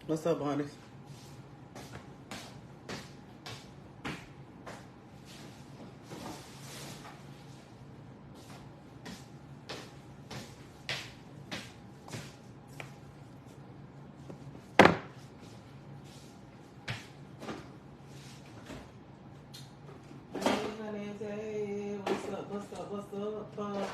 What's up, honey? Hey, what's up? What's up? What's up?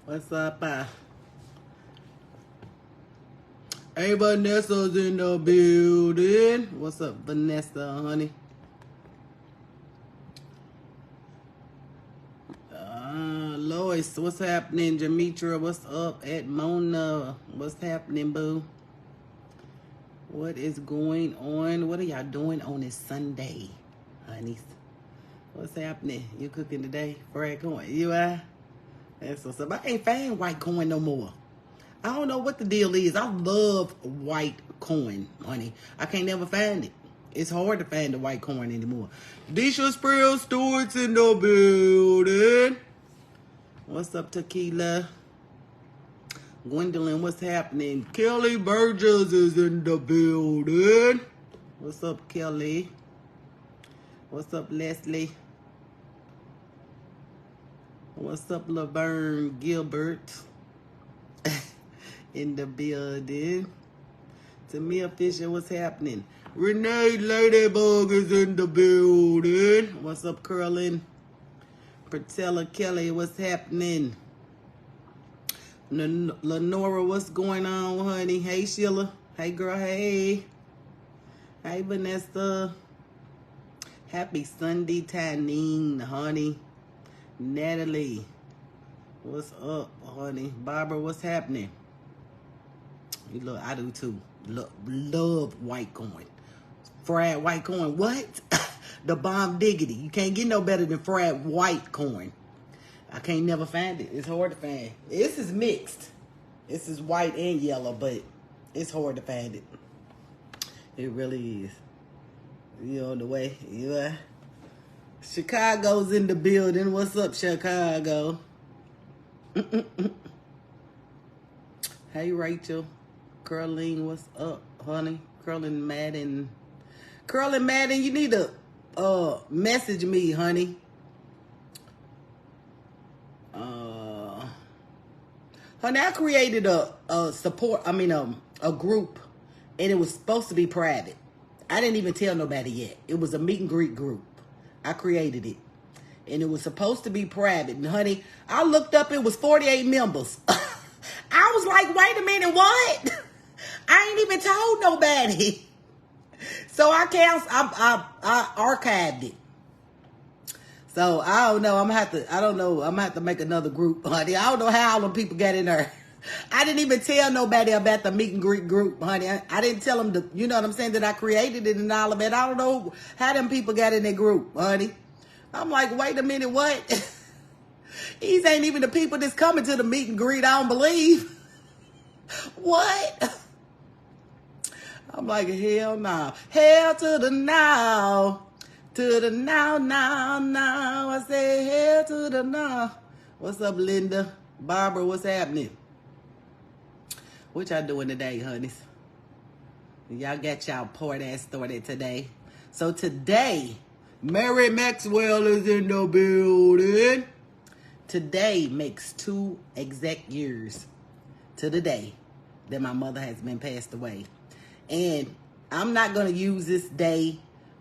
What's up? Hey, Vanessa's in the building. What's up, Vanessa, honey? Lois, what's happening? Jamitra, what's up? At Mona, what's happening, boo? What is going on? What are y'all doing on this Sunday, honeys? What's happening? You cooking today? Fried corn? You are? That's what's up. I ain't fan white corn no more. I don't know what the deal is. I love white corn, honey. I can't never find it. It's hard to find the white corn anymore. Disha Sprill Stewart's in the building. What's up, Tequila? Gwendolyn, what's happening? Kelly Burgess is in the building. What's up, Kelly? What's up, Leslie? What's up, Laverne Gilbert? In the building. Tamia Fisher, what's happening? Renee Ladybug is in the building. What's up, Curlin? Patella Kelly, what's happening? Lenora, what's going on, honey? Hey, Sheila. Hey, girl, hey. Hey, Vanessa. Happy Sunday, Tanine, honey. Natalie, what's up, honey? Barbara, what's happening? You look, I do too. Love white corn. Fried white corn. What? The bomb diggity. You can't get no better than fried white corn. I can't never find it. It's hard to find. This is mixed. This is white and yellow, but it's hard to find it. It really is. You on the way? Yeah. Chicago's in the building. What's up, Chicago? Hey, Rachel. Curling, what's up, honey? Curling Madden. Curling Madden, you need to message me, honey. Honey, I created a group, and it was supposed to be private. I didn't even tell nobody yet. It was a meet and greet group. I created it, and it was supposed to be private. And honey, I looked up, it was 48 members. I was like, wait a minute, what? I ain't even told nobody. So I archived it. So I don't know. I'm gonna have to make another group, honey. I don't know how all them people got in there. I didn't even tell nobody about the meet and greet group, honey. I didn't tell them you know what I'm saying, that I created it and all of it. I don't know how them people got in that group, honey. I'm like, wait a minute, what? These ain't even the people that's coming to the meet and greet, I don't believe. What? I'm like, hell no. Hell to the now. To the now. I say hell to the now. What's up, Linda? Barbara, what's happening? What y'all doing today, honeys? Y'all got y'all party started today. So today, Mary Maxwell is in the building. Today makes 2 exact years to the day that my mother has been passed away. And I'm not going to use this day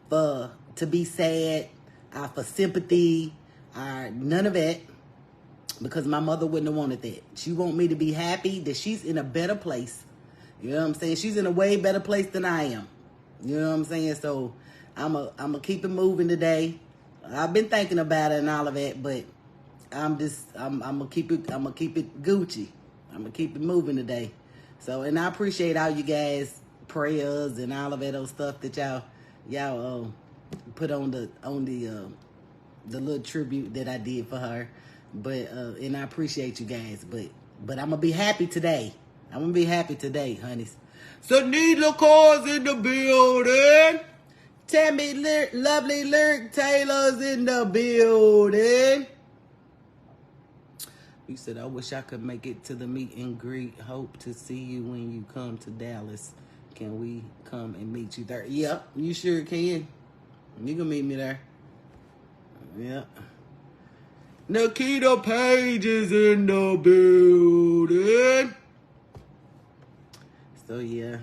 to be sad, for sympathy, none of that. Because my mother wouldn't have wanted that. She want me to be happy that she's in a better place. You know what I'm saying? She's in a way better place than I am. You know what I'm saying? So I'm a keep it moving today. I've been thinking about it and all of that, but I'm gonna keep it Gucci. I'm gonna keep it moving today. So, and I appreciate all you guys' prayers and all of that old stuff that y'all put on the little tribute that I did for her. But and I appreciate you guys. But I'm gonna be happy today. I'm gonna be happy today, honeys. So Needle Cars in the building. Tammy, lovely lyric Taylor's in the building. You said, I wish I could make it to the meet and greet. Hope to see you when you come to Dallas. Can we come and meet you there? Yep, you sure can. You can meet me there. Yep. Nikita Page is in the building. So yeah,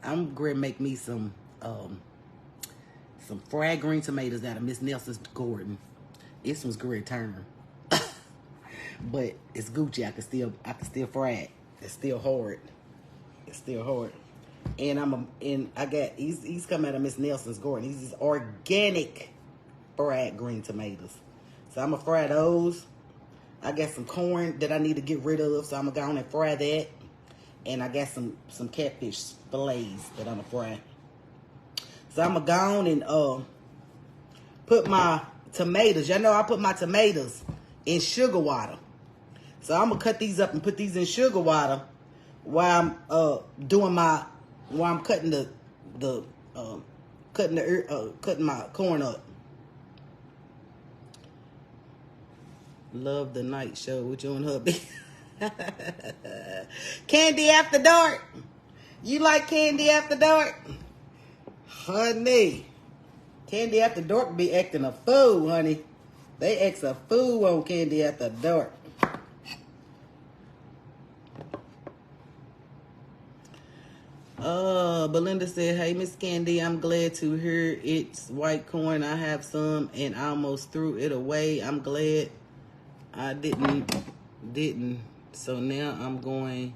I'm gonna make me some fried green tomatoes out of Miss Nelson's garden. This one's great turn. But it's Gucci. I can still fry it. It's still hard. It's still hard. And I got he's coming out of Miss Nelson's garden. These is organic fried green tomatoes. So I'm gonna fry those. I got some corn that I need to get rid of, so I'm gonna go on and fry that. And I got some catfish fillets that I'm gonna fry. So I'm gonna go on and put my tomatoes. Y'all know I put my tomatoes in sugar water. So I'm gonna cut these up and put these in sugar water while I'm cutting cutting my corn up. Love the night show with you and hubby. Candy After Dark. You like Candy After Dark? Honey. Candy After Dark be acting a fool, honey. They act a fool on Candy After Dark. Belinda said, hey, Miss Candy, I'm glad to hear it's white corn. I have some and I almost threw it away. I'm glad I didn't. So now I'm going,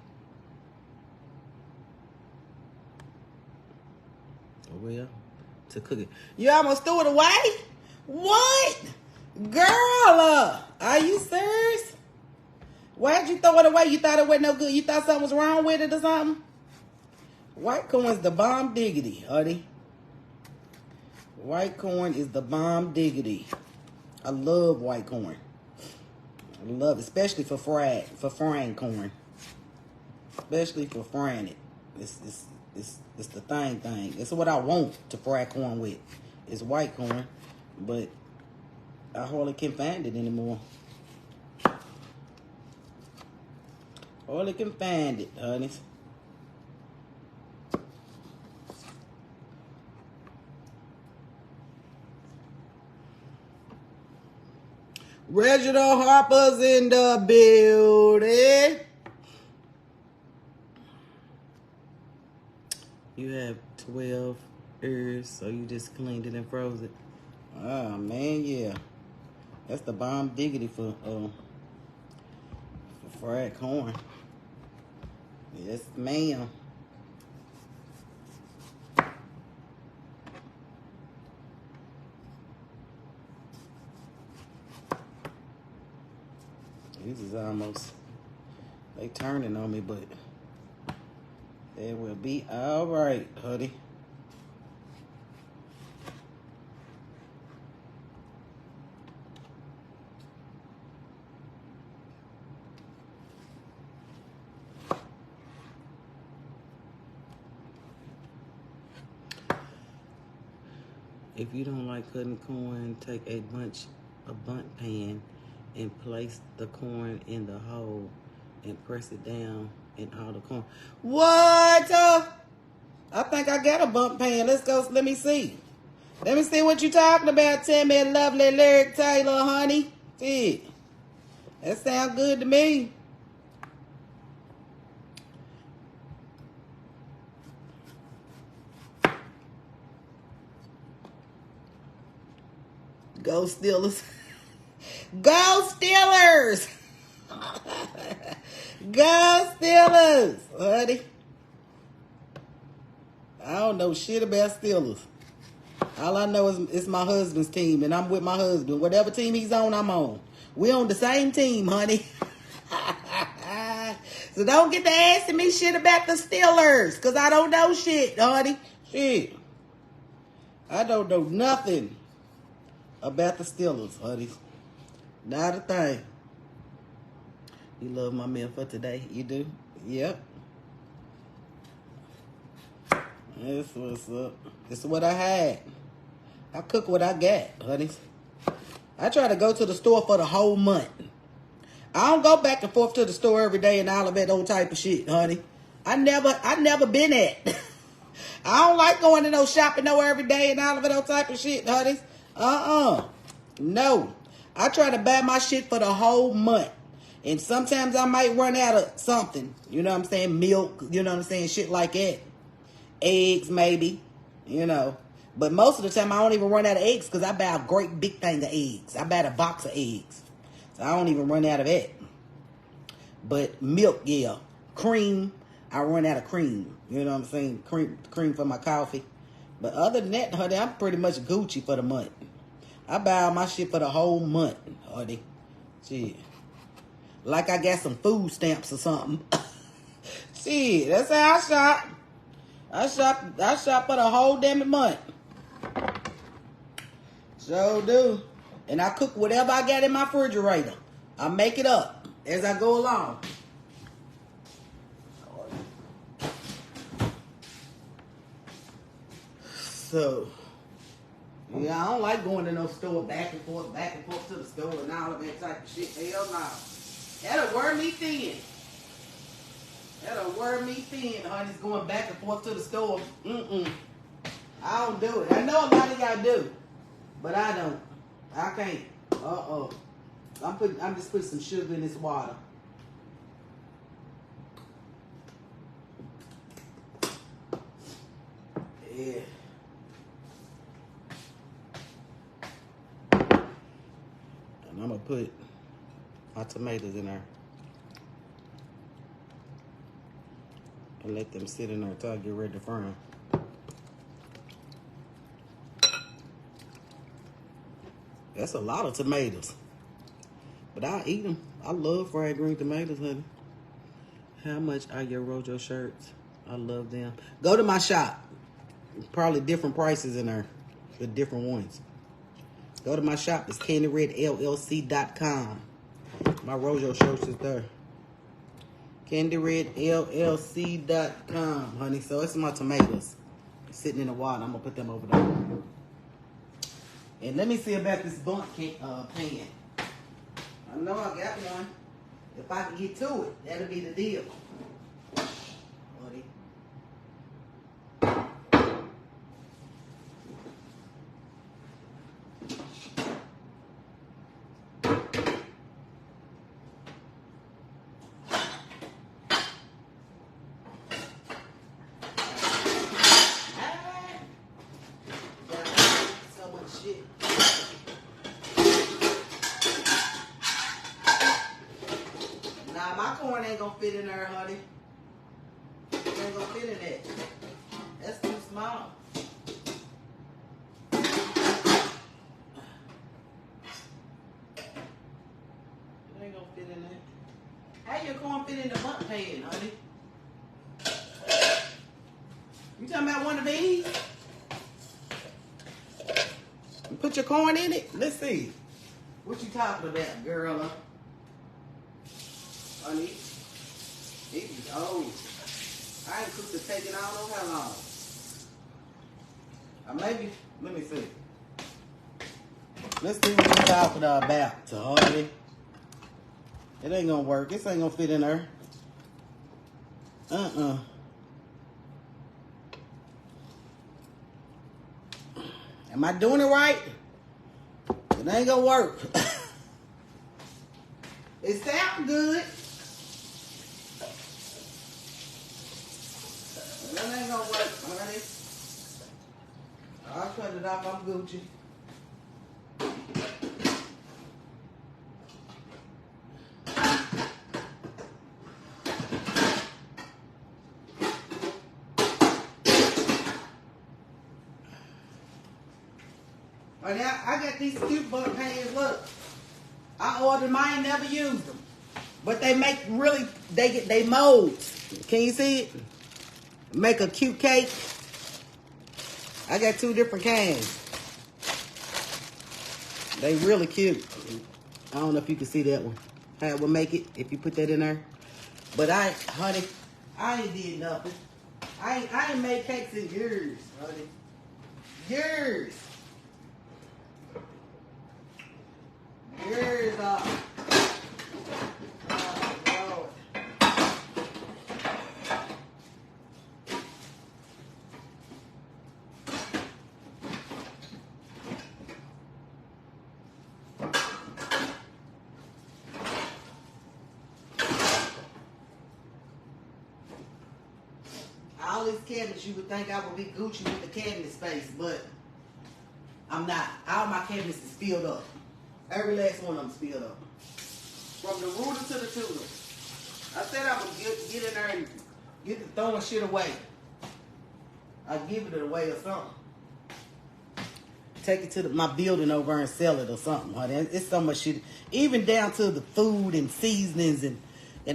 to cook it. You almost threw it away? What? Girl, are you serious? Why'd you throw it away? You thought it wasn't no good? You thought something was wrong with it or something? White corn is the bomb diggity, honey. White corn is the bomb diggity. I love white corn. I love it, especially for frying corn. Especially for frying it. It's the thing. It's what I want to fry corn with. It's white corn, but I hardly can find it anymore. Hardly can find it, honey. Reginald Harper's in the building. You have 12 ears, so you just cleaned it and froze it. Oh, man, yeah. That's the bomb diggity for fried corn. Yes, ma'am. This is almost, they turning on me, but it will be all right, honey. If you don't like cutting corn, take a bundt pan and place the corn in the hole and press it down in all the corn. What? I think I got a bundt pan. Let's go. Let me see. Let me see what you talking about, Tammy, lovely lyric Taylor, honey. See, that sounds good to me. Go Steelers. Go Steelers. Go Steelers, honey. I don't know shit about Steelers. All I know is it's my husband's team, and I'm with my husband. Whatever team he's on, I'm on. We on the same team, honey. So don't get to asking me shit about the Steelers, because I don't know shit, honey. Shit. I don't know nothing about the Steelers, honey. Not a thing. You love my meal for today? You do? Yep. That's what's up. This is what I had. I cook what I got, honey. I try to go to the store for the whole month. I don't go back and forth to the store every day and all of that old type of shit, honey. I never been at. I don't like going to no shopping nowhere every day and all of that old type of shit, honey. No. I try to buy my shit for the whole month. And sometimes I might run out of something. You know what I'm saying? Milk, you know what I'm saying? Shit like that. Eggs, maybe. You know. But most of the time, I don't even run out of eggs because I buy a great big thing of eggs. I buy a box of eggs. So I don't even run out of that. But milk, yeah. Cream, I run out of cream. You know what I'm saying? Cream for my coffee. But other than that, honey, I'm pretty much Gucci for the month. I buy all my shit for the whole month, honey. Shit. Like I got some food stamps or something. Shit, that's how I shop. I shop for the whole damn month. So do. And I cook whatever I got in my refrigerator. I make it up as I go along. So, yeah, I don't like going to no store back and forth to the store and all of that type of shit. Hell no. That'll wear me thin. That'll wear me thin, honey, going back and forth to the store. I don't do it. I know a lot of y'all do, but I don't. I can't. I'm just putting some sugar in this water. Yeah. And I'm gonna put my tomatoes in there and let them sit in there until I get ready to fry them. That's a lot of tomatoes, but I eat them. I love fried green tomatoes, honey. How much are your Rojo shirts? I love them. Go to my shop. Probably different prices in there, the different ones. Go to my shop. It's CandyRedLLC.com. My Rojo shirts is there. CandyRedLLC.com, honey. So it's my tomatoes sitting in the water. I'm gonna put them over there. And let me see about this bunk pan. I know I got one. If I can get to it, that'll be the deal. Buddy. Nah, my corn ain't gonna fit in there, honey. It ain't gonna fit in that. That's too small. It ain't gonna fit in there. How your corn fit in the bunk pan, honey? You talking about one of these? You put your corn in it? Let's see. What you talking about, girl? Honey, it is old. I ain't cooked the steak in I don't know how long. Maybe, let me see. Let's see what you're talking about, honey. It ain't gonna work. This ain't gonna fit in there. Am I doing it right? It ain't gonna work. It sounds good. That ain't gonna work, honey. I'll cut it off. I'm Gucci. But now I got these cute butt pants. Look, I ordered mine. Never used them, but they make really. They molds. Can you see it? Make a cute cake. I got two different kinds. They really cute. I don't know if you can see that one. How it will make it if you put that in there. But honey, I ain't did nothing. I ain't made cakes in years, honey. Years. Here's Lord. All these cabinets, you would think I would be Gucci with the cabinet space, but I'm not. All my cabinets is filled up. Every last one of them is filled up. From the ruler to the tutor. I said I would get in there and get to throwing shit away. I'd give it away or something. Take it to my building over and sell it or something. Honey. It's so much shit. Even down to the food and seasonings and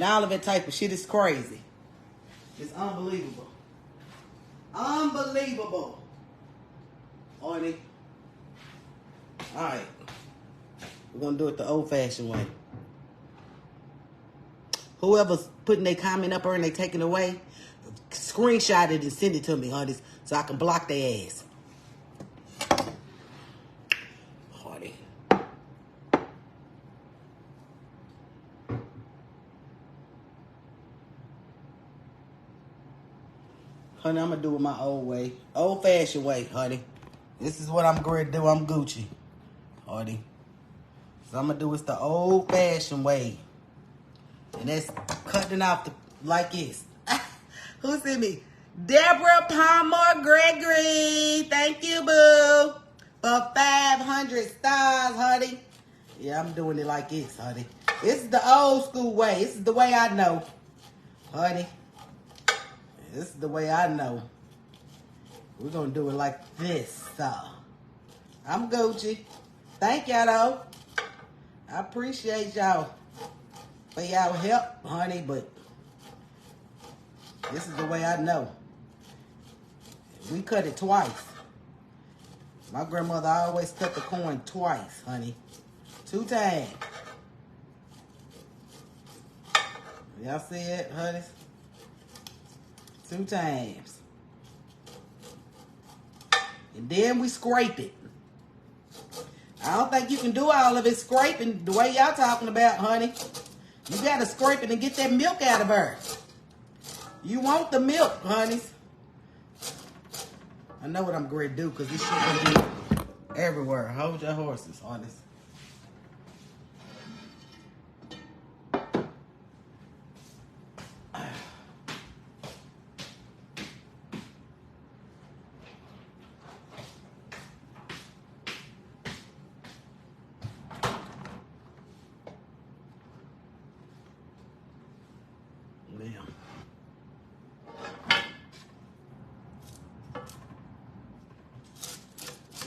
all of that type of shit is crazy. It's unbelievable. Unbelievable. Honey. Alright. We're going to do it the old-fashioned way. Whoever's putting their comment up there and they taking it away, screenshot it and send it to me, honey, so I can block their ass. Honey. Honey, I'm going to do it my old way. Old-fashioned way, honey. This is what I'm going to do. I'm Gucci, honey. So I'm going to do it the old-fashioned way. And that's cutting off like this. Who sent me? Deborah Palmer Gregory. Thank you, boo. For 500 stars, honey. Yeah, I'm doing it like this, honey. This is the old school way. This is the way I know, honey. This is the way I know. We're going to do it like this. So, I'm Gucci. Thank y'all, though. I appreciate y'all for y'all help, honey, but this is the way I know. We cut it twice. My grandmother always cut the corn twice, honey. 2 times. Y'all see it, honey? 2 times. And then we scrape it. I don't think you can do all of it scraping the way y'all talking about, honey. You gotta scrape it and get that milk out of her. You want the milk, honey. I know what I'm going to do because this shit gonna be everywhere. Hold your horses, honey.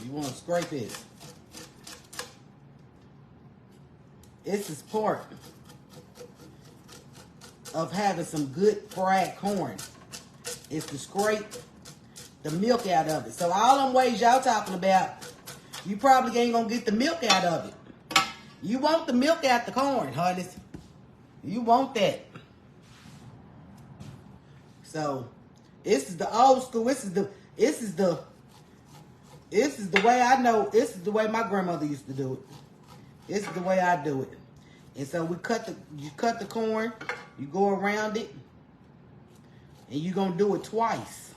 You want to scrape it. This is part of having some good fried corn. It's to scrape the milk out of it. So all them ways y'all talking about, you probably ain't going to get the milk out of it. You want the milk out the corn, honey. You want that. So this is the old school. This is the way I know. This is the way my grandmother used to do it. This is the way I do it. And so you cut the corn, you go around it, and you're gonna do it twice.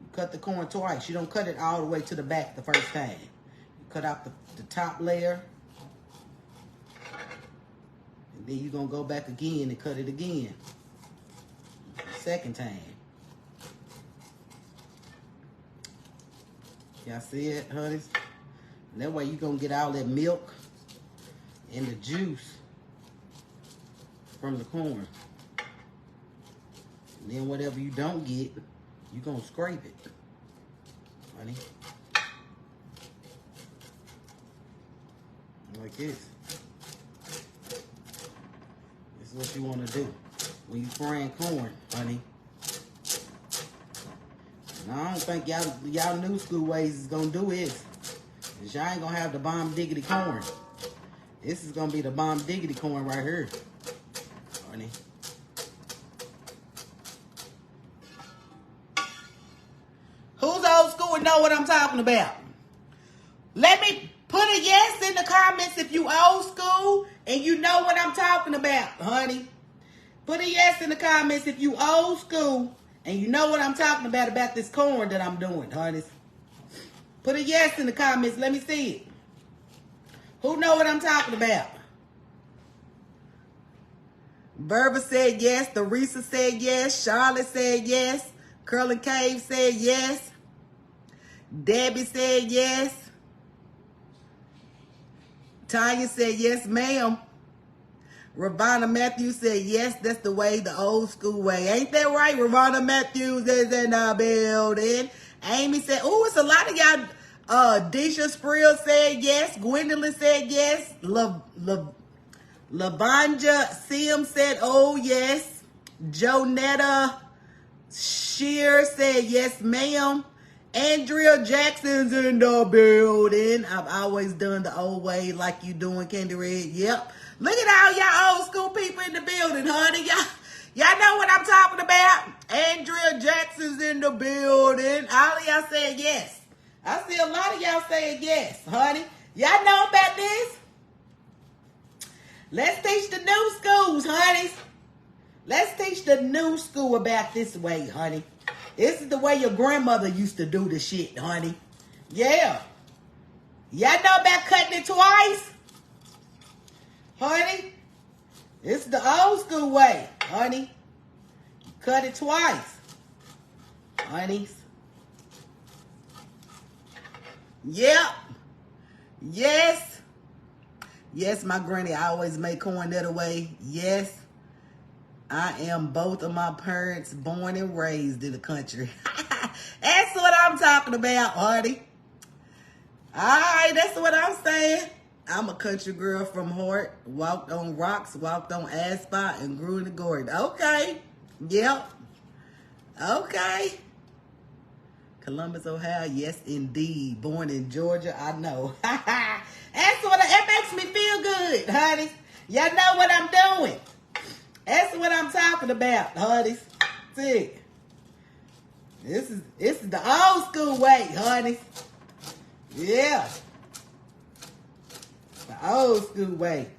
You cut the corn twice. You don't cut it all the way to the back the first time. You cut out the top layer, and then you're gonna go back again and cut it again. Second time. Y'all see it, honey? And that way you're going to get all that milk and the juice from the corn. And then whatever you don't get, you're going to scrape it, honey. Like this. This is what you want to do when you frying corn, honey. And I don't think y'all new school ways is gonna do this. Cause y'all ain't gonna have the bomb diggity corn. This is gonna be the bomb diggity corn right here, honey. Who's old school and know what I'm talking about? Let me put a yes in in the comments if you old school and you know what I'm talking about, honey. Put a yes in the comments if you old school and you know what I'm talking about this corn that I'm doing, honey. Put a yes in the comments. Let me see it. Who know what I'm talking about? Verba said yes. Theresa said yes. Charlotte said yes. Curly Cave said yes. Debbie said yes. Tanya said yes, ma'am. Ravonna Matthews said yes, that's the way, the old school way. Ain't that right? Ravonna Matthews is in the building. Amy said, oh, it's a lot of y'all. Deisha Sprill said yes. Gwendolyn said yes. Lavanja Sim said, oh, yes. Jonetta Shear said yes, ma'am. Andrea Jackson's in the building. I've always done the old way like you doing, Candy Red. Yep. Look at all y'all old school people in the building, honey. Y'all know what I'm talking about. Andrea Jackson's in the building. All of y'all saying yes. I see a lot of y'all saying yes, honey. Y'all know about this? Let's teach the new schools, honey. Let's teach the new school about this way, honey. This is the way your grandmother used to do the shit, honey. Yeah. Y'all know about cutting it twice? Honey? This is the old school way, honey. Cut it twice. Honeys. Yep. Yes. Yes, my granny always made corn that way. Yes. I am both of my parents born and raised in the country. That's what I'm talking about, honey. All right, that's what I'm saying. I'm a country girl from heart. Walked on rocks, walked on asphalt, and grew in the garden. Okay. Yep. Okay. Columbus, Ohio. Yes, indeed. Born in Georgia. I know. That's what it makes me feel good, honey. Y'all know what I'm doing. That's what I'm talking about, honey. See, this is the old school way, honey. Yeah, the old school way.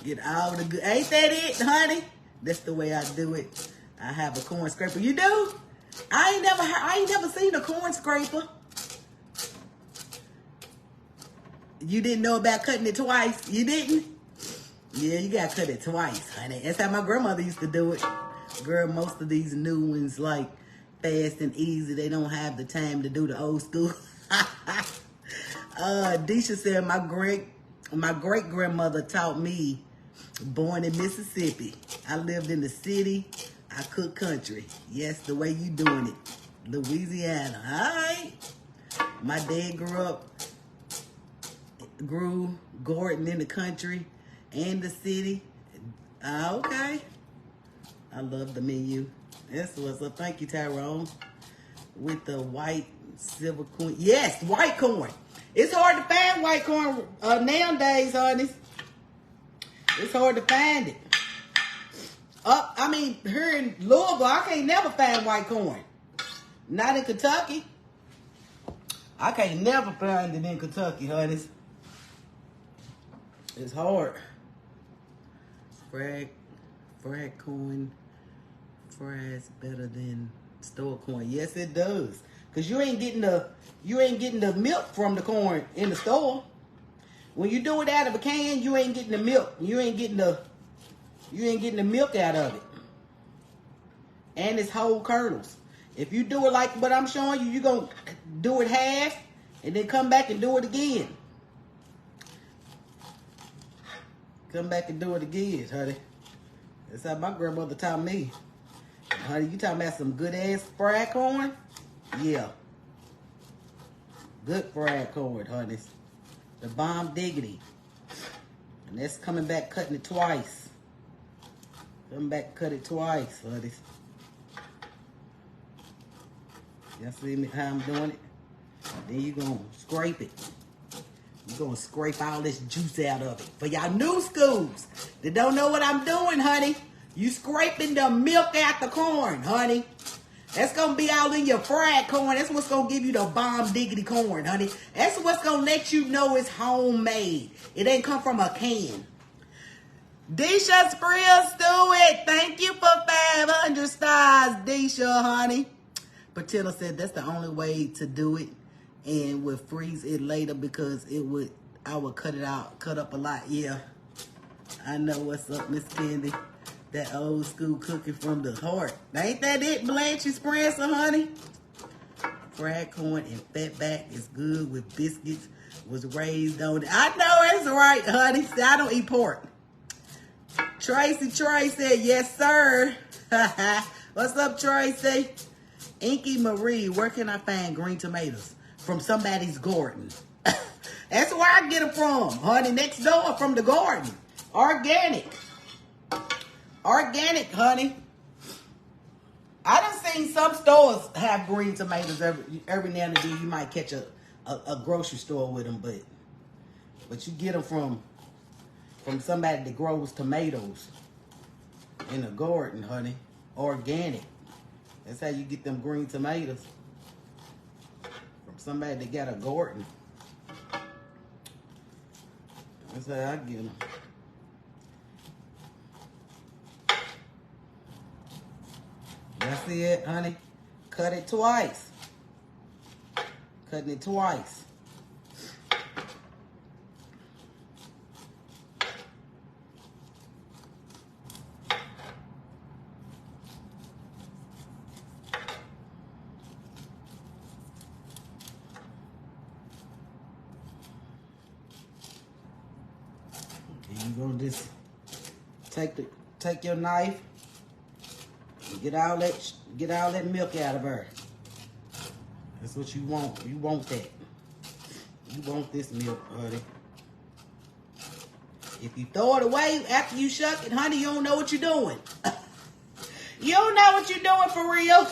Get all the good. Ain't that it, honey? That's the way I do it. I have a corn scraper. You do? I ain't never seen a corn scraper. You didn't know about cutting it twice. You didn't? Yeah, you gotta cut it twice, honey. That's how my grandmother used to do it. Girl, most of these new ones, like fast and easy, they don't have the time to do the old school. Deisha said my great grandmother taught me. Born in Mississippi, I lived in the city. I cook country. Yes, the way you doing it, Louisiana. All right. My dad grew garden in the country and the city. Okay. I love the menu. That's what's up. Thank you, Tyrone. With the white silver corn. Yes, white corn. It's hard to find white corn nowadays, honey. It's hard to find it. Here in Louisville, I can't never find white corn. Not in Kentucky. I can't never find it in Kentucky, honey. It's hard. Frag corn fries better than store corn. Yes, it does. Cause you ain't getting the milk from the corn in the store. When you do it out of a can, you ain't getting the milk. You ain't getting the milk out of it. And it's whole kernels. If you do it like what I'm showing you, you're gonna do it half and then come back and do it again. Come back and do it again, honey. That's how my grandmother taught me. Honey, you talking about some good ass fried corn? Yeah. Good fried corn, honey. The bomb diggity. And that's coming back, cutting it twice. Come back, cut it twice, honey. Y'all see me how I'm doing it? Then you gonna scrape it. You're going to scrape all this juice out of it. For y'all new schools that don't know what I'm doing, honey, you scraping the milk out the corn, honey. That's going to be all in your fried corn. That's what's going to give you the bomb diggity corn, honey. That's what's going to let you know it's homemade. It ain't come from a can. Deisha Sprills, do it. Thank you for 500 stars, Deisha, honey. Patilla said that's the only way to do it, and would freeze it later because I would cut up a lot. Yeah, I know what's up, Miss Candy. That old school cooking from the heart. Ain't that it, Blanche Spencer, honey? Fried corn and fatback is good with biscuits. Was raised on it. I know it's right, honey. See, I don't eat pork. Tracy Trey said, yes, sir. What's up, Tracy? Inky Marie, where can I find green tomatoes? From somebody's garden. That's where I get them from, honey. Next door from the garden. Organic. Organic, honey. I done seen some stores have green tomatoes every now and then. You might catch a grocery store with them, but you get them from somebody that grows tomatoes in a garden, honey. Organic. That's how you get them green tomatoes. From somebody that got a garden. That's how I get them. That's it, honey. Cut it twice. Cutting it twice. You gonna just take your knife and get all that milk out of her. That's what you want. You want that. You want this milk, honey. If you throw it away after you shuck it, honey, you don't know what you're doing. You don't know what you're doing for real.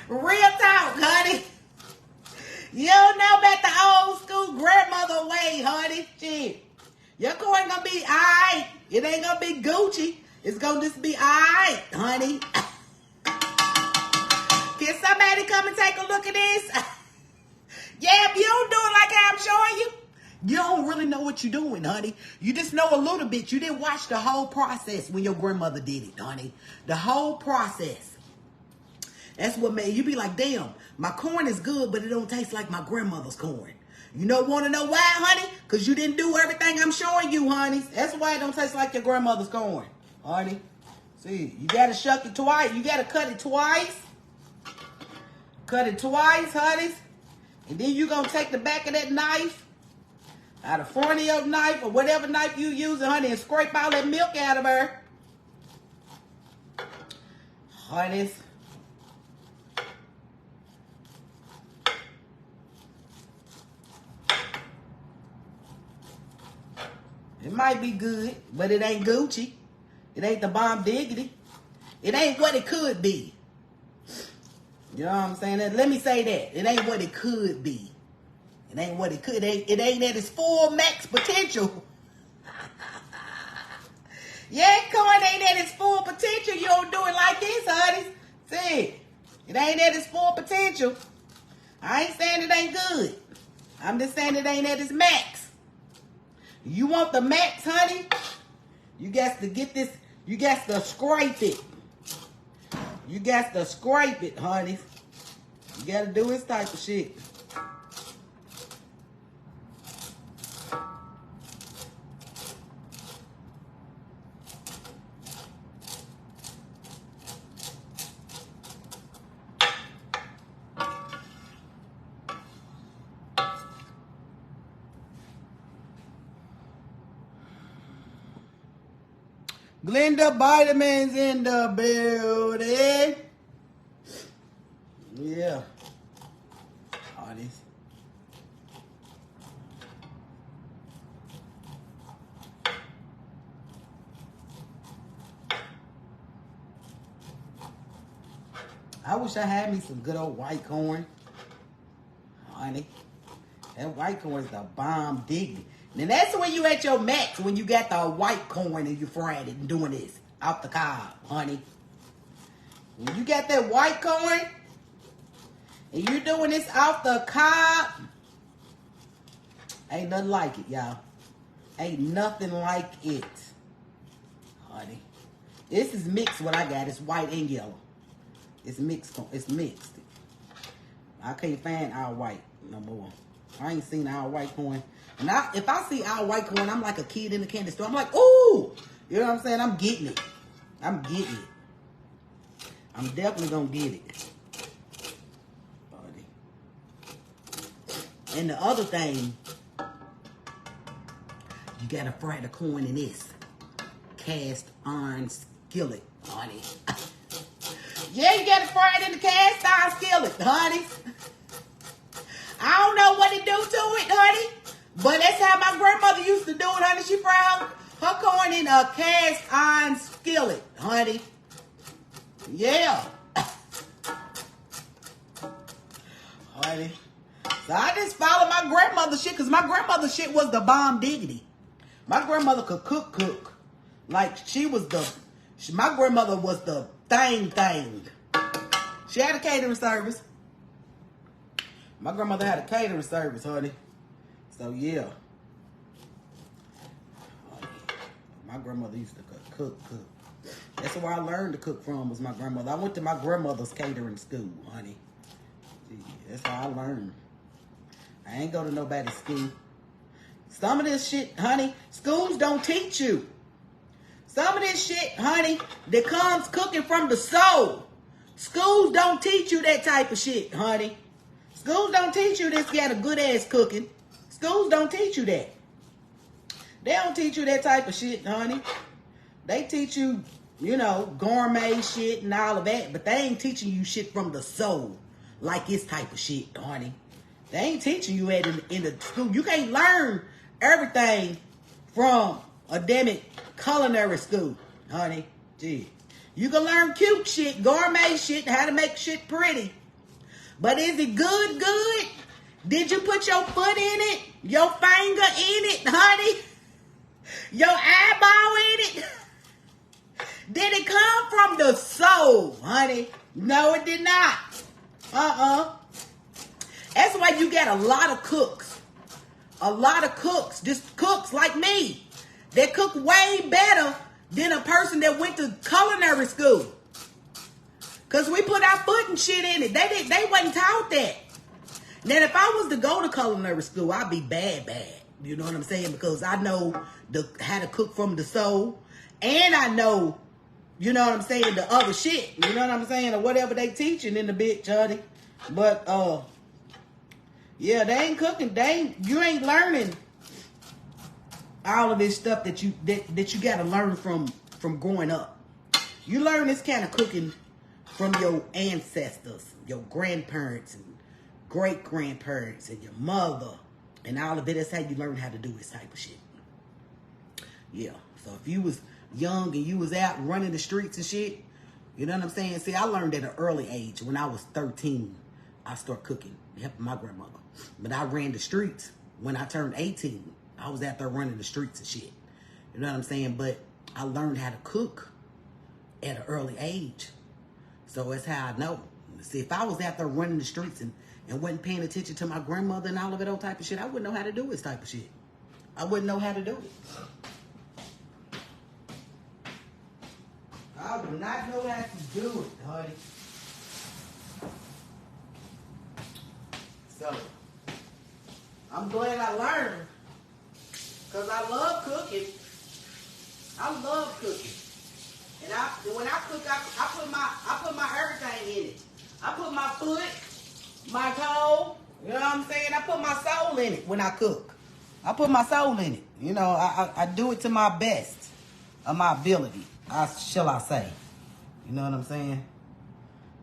Real talk, honey. You don't know about the old school grandmother way, honey. Shit. Your corn gonna be alright. It ain't gonna be Gucci. It's gonna just be alright, honey. Can somebody come and take a look at this? Yeah, if you don't do it like I'm showing you, you don't really know what you're doing, honey. You just know a little bit. You didn't watch the whole process when your grandmother did it, honey. The whole process. That's what made you be like, damn, my corn is good, but it don't taste like my grandmother's corn. You want to know why, honey? Because you didn't do everything I'm showing you, honey. That's why it don't taste like your grandmother's corn, honey. See, you got to shuck it twice. You got to cut it twice. Cut it twice, honey. And then you're going to take the back of that knife, out of front of your knife, or whatever knife you using, honey, and scrape all that milk out of her. Honey. It might be good, but it ain't Gucci. It ain't the bomb diggity. It ain't what it could be. You know what I'm saying? Let me say that. It ain't what it could be. It ain't what it could. It ain't at its full max potential. Yeah, corn ain't at its full potential. You don't do it like this, honey. See, it ain't at its full potential. I ain't saying it ain't good. I'm just saying it ain't at its max. You want the max, honey? You got to get this. You got to scrape it. You got to scrape it, honey. You got to do this type of shit. Glenda Vitamins in the building. Yeah. All this. I wish I had me some good old white corn. Honey. That white corn is the bomb diggity. And that's when you at your max, when you got the white corn and you fried it and doing this off the cob, honey. When you got that white corn and you're doing this off the cob, ain't nothing like it, y'all. Ain't nothing like it, honey. This is mixed. What I got, it's white and yellow. It's mixed. It's mixed. I can't find our white no more. I ain't seen our white corn. And if I see our white corn, I'm like a kid in the candy store. I'm like, ooh, you know what I'm saying? I'm getting it. I'm getting it. I'm definitely gonna get it. And the other thing, you gotta fry the corn in this cast iron skillet, honey. Yeah, you gotta fry it in the cast iron skillet, honey. I don't know what to do to it, honey, but that's how my grandmother used to do it, honey. She fried her corn in a cast iron skillet, honey. Yeah. Honey. So I just follow my grandmother's shit, because my grandmother's shit was the bomb diggity. My grandmother could cook. Like, my grandmother was the thing. She had a catering service. My grandmother had a catering service, honey. So, yeah. My grandmother used to cook. That's where I learned to cook from, was my grandmother. I went to my grandmother's catering school, honey. That's how I learned. I ain't go to nobody's school. Some of this shit, honey, schools don't teach you. Some of this shit, honey, that comes cooking from the soul. Schools don't teach you that type of shit, honey. Schools don't teach you this got a good ass cooking. Schools don't teach you that. They don't teach you that type of shit, honey. They teach you, you know, gourmet shit and all of that, but they ain't teaching you shit from the soul like this type of shit, honey. They ain't teaching you that in the school. You can't learn everything from a damn it culinary school, honey. Gee. You can learn cute shit, gourmet shit, how to make shit pretty. But is it good? Did you put your foot in it? Your finger in it, honey? Your eyeball in it? Did it come from the soul, honey? No, it did not. That's why you got a lot of cooks. A lot of cooks, just cooks like me, that cook way better than a person that went to culinary school. Because we put our foot and shit in it. They wasn't taught that. Now, if I was to go to culinary school, I'd be bad. You know what I'm saying? Because I know how to cook from the soul. And I know, you know what I'm saying, the other shit. You know what I'm saying? Or whatever they teaching in the bitch, honey. But, yeah, they ain't cooking. You ain't learning all of this stuff that you got to learn from growing up. You learn this kind of cooking from your ancestors, your grandparents and great-grandparents and your mother and all of it. That's how you learn how to do this type of shit. Yeah. So if you was young and you was out running the streets and shit, you know what I'm saying? See, I learned at an early age. When I was 13, I started cooking, helping my grandmother. But I ran the streets when I turned 18. I was out there running the streets and shit. You know what I'm saying? But I learned how to cook at an early age. So that's how I know. See, if I was out there running the streets and wasn't paying attention to my grandmother and all of that old type of shit, I wouldn't know how to do this type of shit. I wouldn't know how to do it. I would not know how to do it, honey. So, I'm glad I learned. Because I love cooking. I love cooking. And when I cook, I put my everything in it. I put my foot, my toe, you know what I'm saying? I put my soul in it when I cook. I put my soul in it. You know, I do it to my best of my ability, shall I say. You know what I'm saying?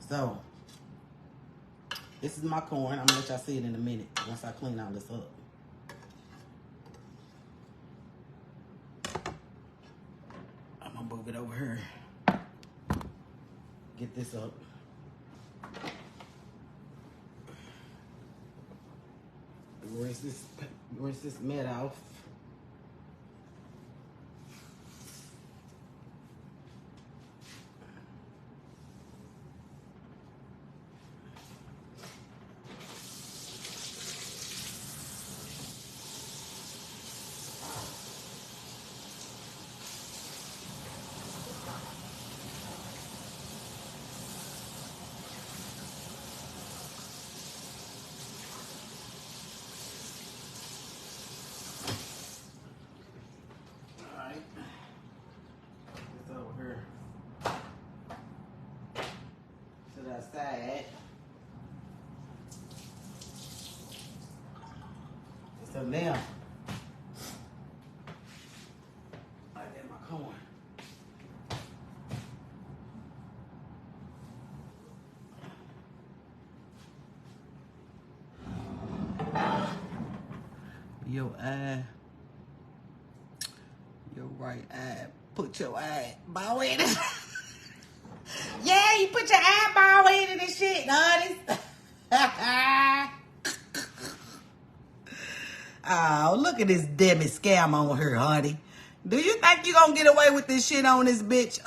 So, this is my corn. I'm going to let y'all see it in a minute once I clean all this up. I'm going to move it over here. Get this up. Rinse this mat off. So now, I get my corn. Your eye, your right eye. Put your eyeball in it. Yeah, you put your eyeball in it and shit, honey. Oh, look at this Debbie scam on her, honey. Do you think you gonna get away with this shit on this bitch,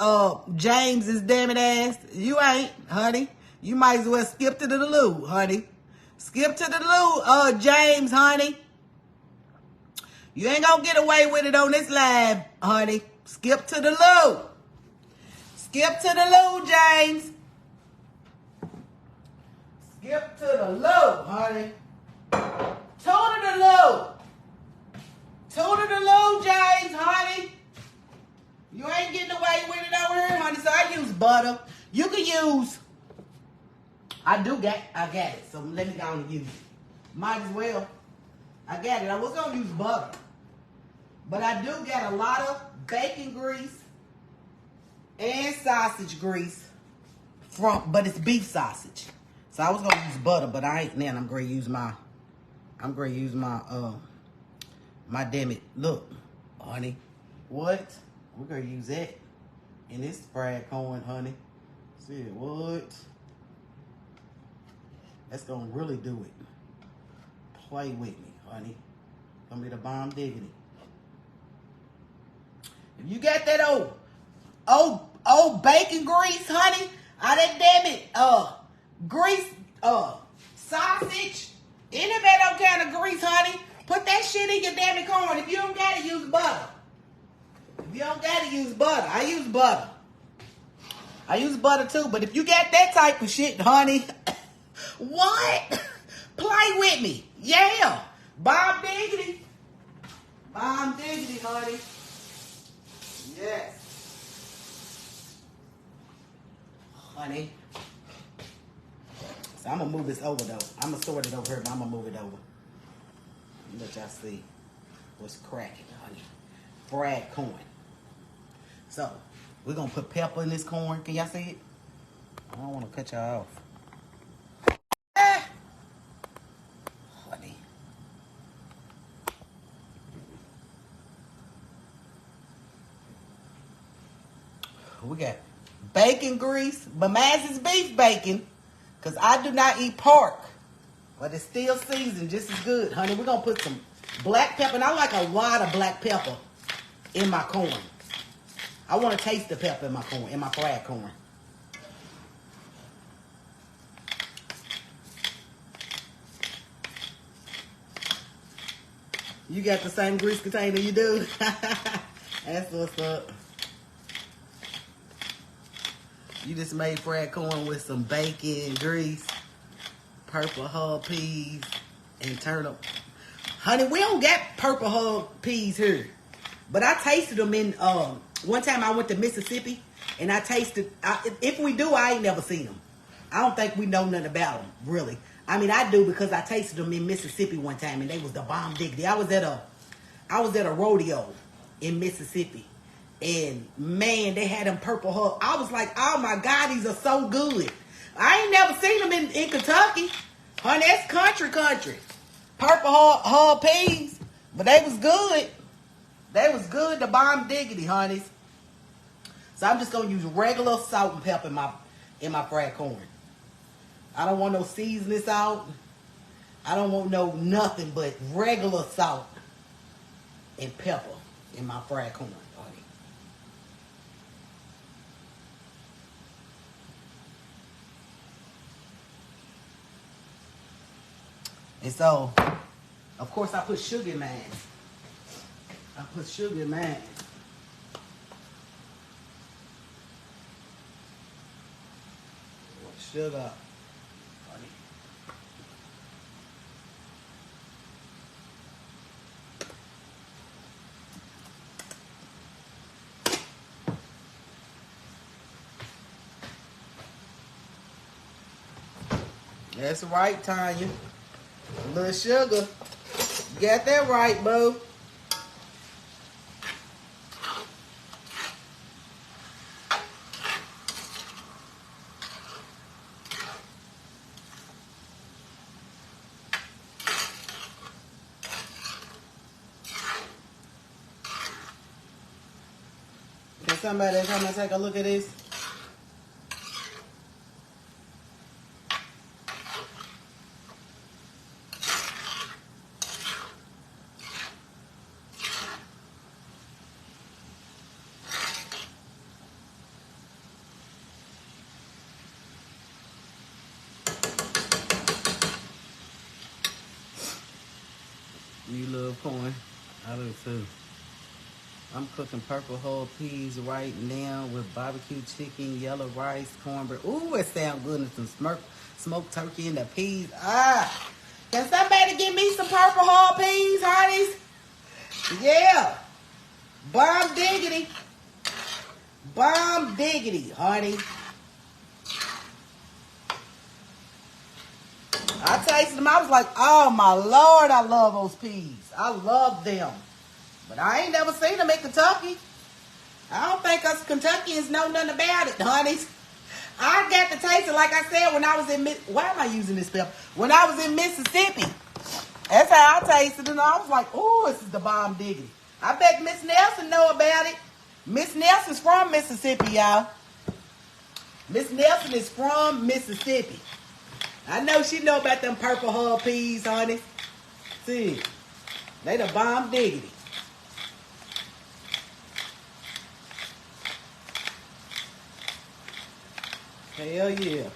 James's damn it ass? You ain't, honey. You might as well skip to the loo, honey. Skip to the loo, James, honey. You ain't gonna get away with it on this live, honey. Skip to the loo. Skip to the loo, James. Skip to the loo, honey. Two to the loo. Two to the loo, James, honey. You ain't getting away with it over here, honey. So I use butter. You can use. I got it. So let me go on and use it. Might as well. I got it. I was gonna use butter, but I do got a lot of bacon grease and sausage grease but it's beef sausage. So I was gonna use butter, but I ain't. Now I'm gonna use my. My damn it. Look, honey. What? We're gonna use that in this fried corn, honey. See it? What? That's gonna really do it. Play with me, honey. Gonna be the bomb diggity. If you got that old bacon grease, honey, all that damn it, grease, sausage, any of that old kind of grease, honey, put that shit in your damn it corn. If you don't got it, use butter. If you don't got it, use butter. I use butter. I use butter too, but if you got that type of shit, honey, what? Play with me. Yeah. Bomb diggity. Bomb diggity, honey. Yes. Honey. So I'm going to move this over, though. I'm going to sort it over here, but I'm going to move it over. Let y'all see what's cracking, honey. Fried corn. So, we're going to put pepper in this corn. Can y'all see it? I don't want to cut y'all off. Honey. We got bacon grease, but mine is beef bacon, because I do not eat pork. But it's still seasoned just as good, honey. We're going to put some black pepper, and I like a lot of black pepper in my corn. I want to taste the pepper in my corn, in my fried corn. You got the same grease container you do? That's what's up. You just made fried corn with some bacon, grease, purple hull peas, and turnip. Honey, we don't get purple hull peas here. But I tasted them in, one time I went to Mississippi, and I tasted, if we do, I ain't never seen them. I don't think we know nothing about them, really. I mean, I do because I tasted them in Mississippi one time, and they was the bomb diggity. I was at a rodeo in Mississippi, and man, they had them purple hull. I was like, oh my God, these are so good. I ain't never seen them in Kentucky. Honey, that's country. Purple hull peas, but they was good. They was good, the bomb diggity, honeys. So I'm just gonna use regular salt and pepper in my fried corn. I don't want no seasoning salt. I don't want no nothing but regular salt and pepper in my fried corn, honey. And so, of course, I put sugar in mine. I put sugar in mine. Sugar. Honey. That's right, Tanya. A little sugar Get that right, boo. Can somebody come and take a look at this? You love corn. I do too. I'm cooking purple whole peas right now with barbecue chicken, yellow rice, cornbread. Ooh, it sounds good. And some smoked turkey and the peas. Ah! Can somebody give me some purple whole peas, honeys? Yeah. Bomb diggity. Bomb diggity, honey. I tasted them. I was like, oh, my Lord, I love those peas. I love them. But I ain't never seen them in Kentucky. I don't think us Kentuckians know nothing about it, honeys. I got to taste it, like I said, when I was in... Why am I using this pepper? When I was in Mississippi. That's how I tasted it. And I was like, oh, this is the bomb diggity. I bet Miss Nelson know about it. Miss Nelson's from Mississippi, y'all. Miss Nelson is from Mississippi. I know she know about them purple hull peas, honey. See, they the bomb diggity. Hell yeah.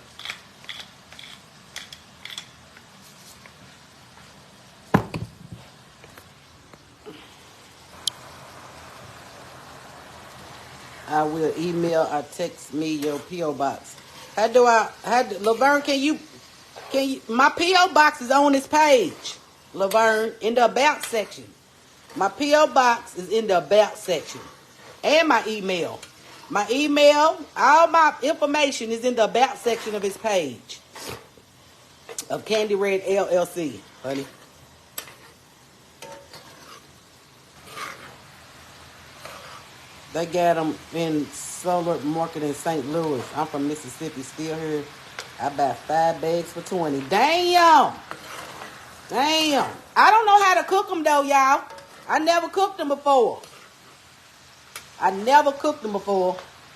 I will email or text me your P.O. box. Laverne, can you, my P.O. box is on this page, Laverne, in the about section. My P.O. box is in the about section. And my email. My email, all my information is in the about section of his page. Of Candy Red LLC, honey. They got them in Solar Market in St. Louis. I'm from Mississippi, still here. I buy 5 bags for 20. Damn! Damn. I don't know how to cook them, though, y'all. I never cooked them before.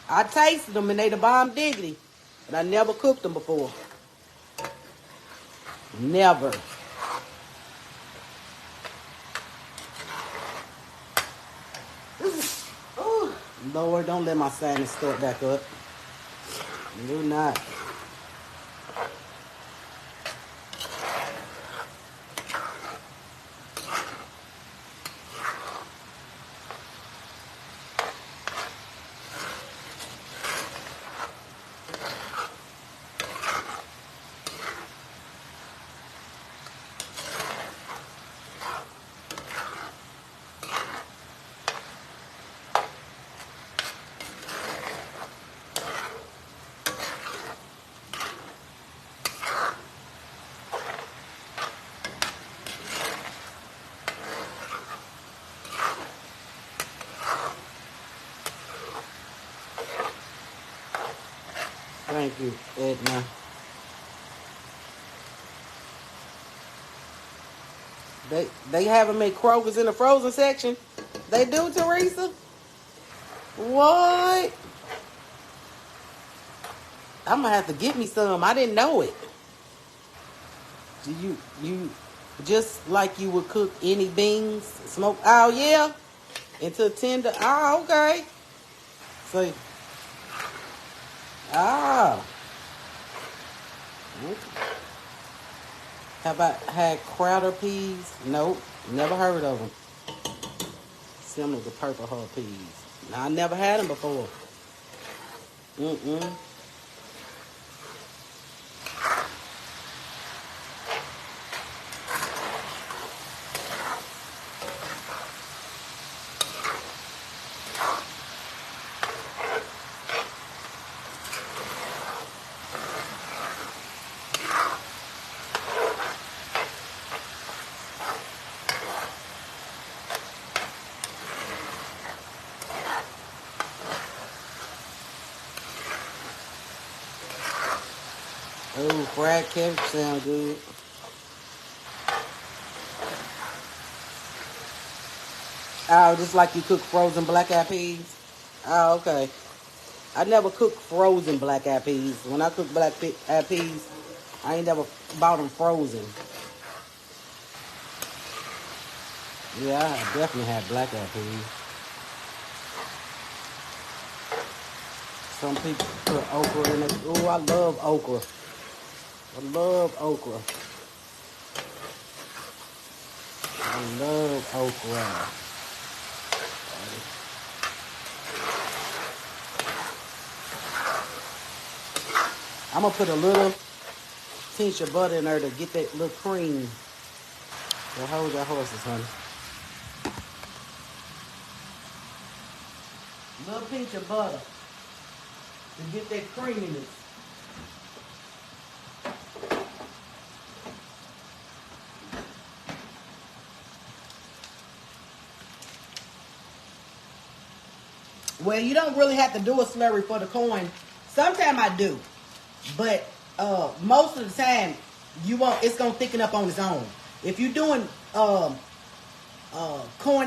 I tasted them, and they the bomb diggity. But I never cooked them before. Never. Ooh. Lord, don't let my sinus start back up. Do not. Thank you, Edna. They have them at Kroger's in the frozen section. They do, Teresa? What? I'm gonna have to get me some. I didn't know it. Do you just like you would cook any beans, smoke? Oh yeah, into tender. Oh okay. So. Ah. Okay. Have I had Crowder peas? Nope. Never heard of them. Similar to purple hull peas. Now, I never had them before. Mm-mm. Fried cabbage sound good. Oh, just like you cook frozen black-eyed peas? Oh, okay. I never cooked frozen black-eyed peas. When I cook black-eyed peas, I ain't never bought them frozen. Yeah, I definitely had black-eyed peas. Some people put okra in it. Oh, I love okra. I love okra. I love okra. I'm going to put a little pinch of butter in there to get that little cream. So hold your horses, honey. Little pinch of butter to get that creaminess. Well, you don't really have to do a slurry for the corn. Sometimes I do, but most of the time you won't. It's gonna thicken up on its own. If you're doing corn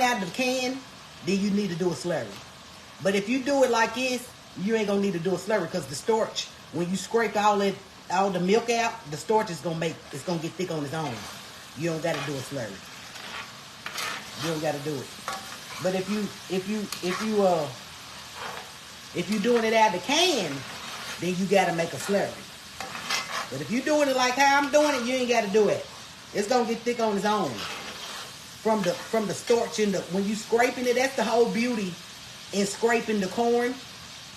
out of the can, then you need to do a slurry. But if you do it like this, you ain't gonna need to do a slurry because the starch, when you scrape all the milk out, the starch is gonna get thick on its own. You don't gotta do a slurry. You don't gotta do it. But if you're doing it out of the can, then you gotta make a slurry. But if you're doing it like how I'm doing it, you ain't gotta do it. It's gonna get thick on its own. From the starch when you scraping it, that's the whole beauty in scraping the corn,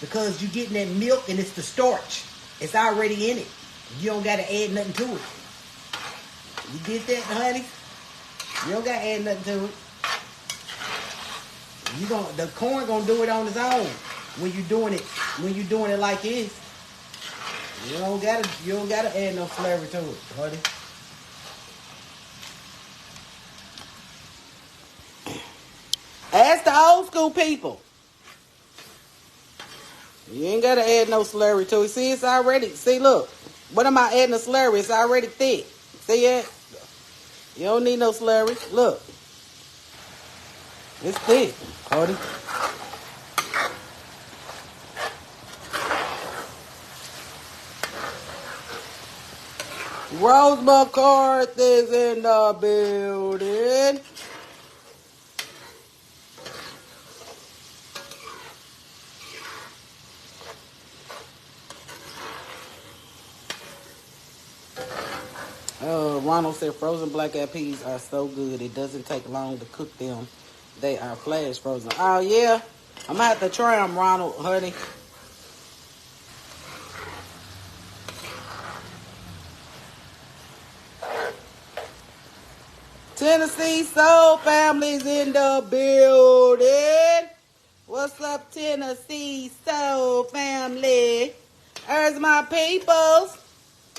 because you're getting that milk and it's the starch. It's already in it. You don't gotta add nothing to it. You get that, honey? You don't gotta add nothing to it. The corn gonna do it on its own when you're doing it like this. You don't gotta add no flavor to it, honey. Ask the old school people. You ain't gotta add no slurry to it. See, it's already. See, look. What am I adding a slurry? It's already thick. See it? You don't need no slurry. Look. It's thick, honey. Rose McCarthy's in the building. Ronald said frozen black-eyed peas are so good. It doesn't take long to cook them. They are flash frozen. Oh, yeah. I'm going to have to try them, Ronald, honey. Tennessee Soul Family's in the building. What's up, Tennessee Soul Family? There's my peoples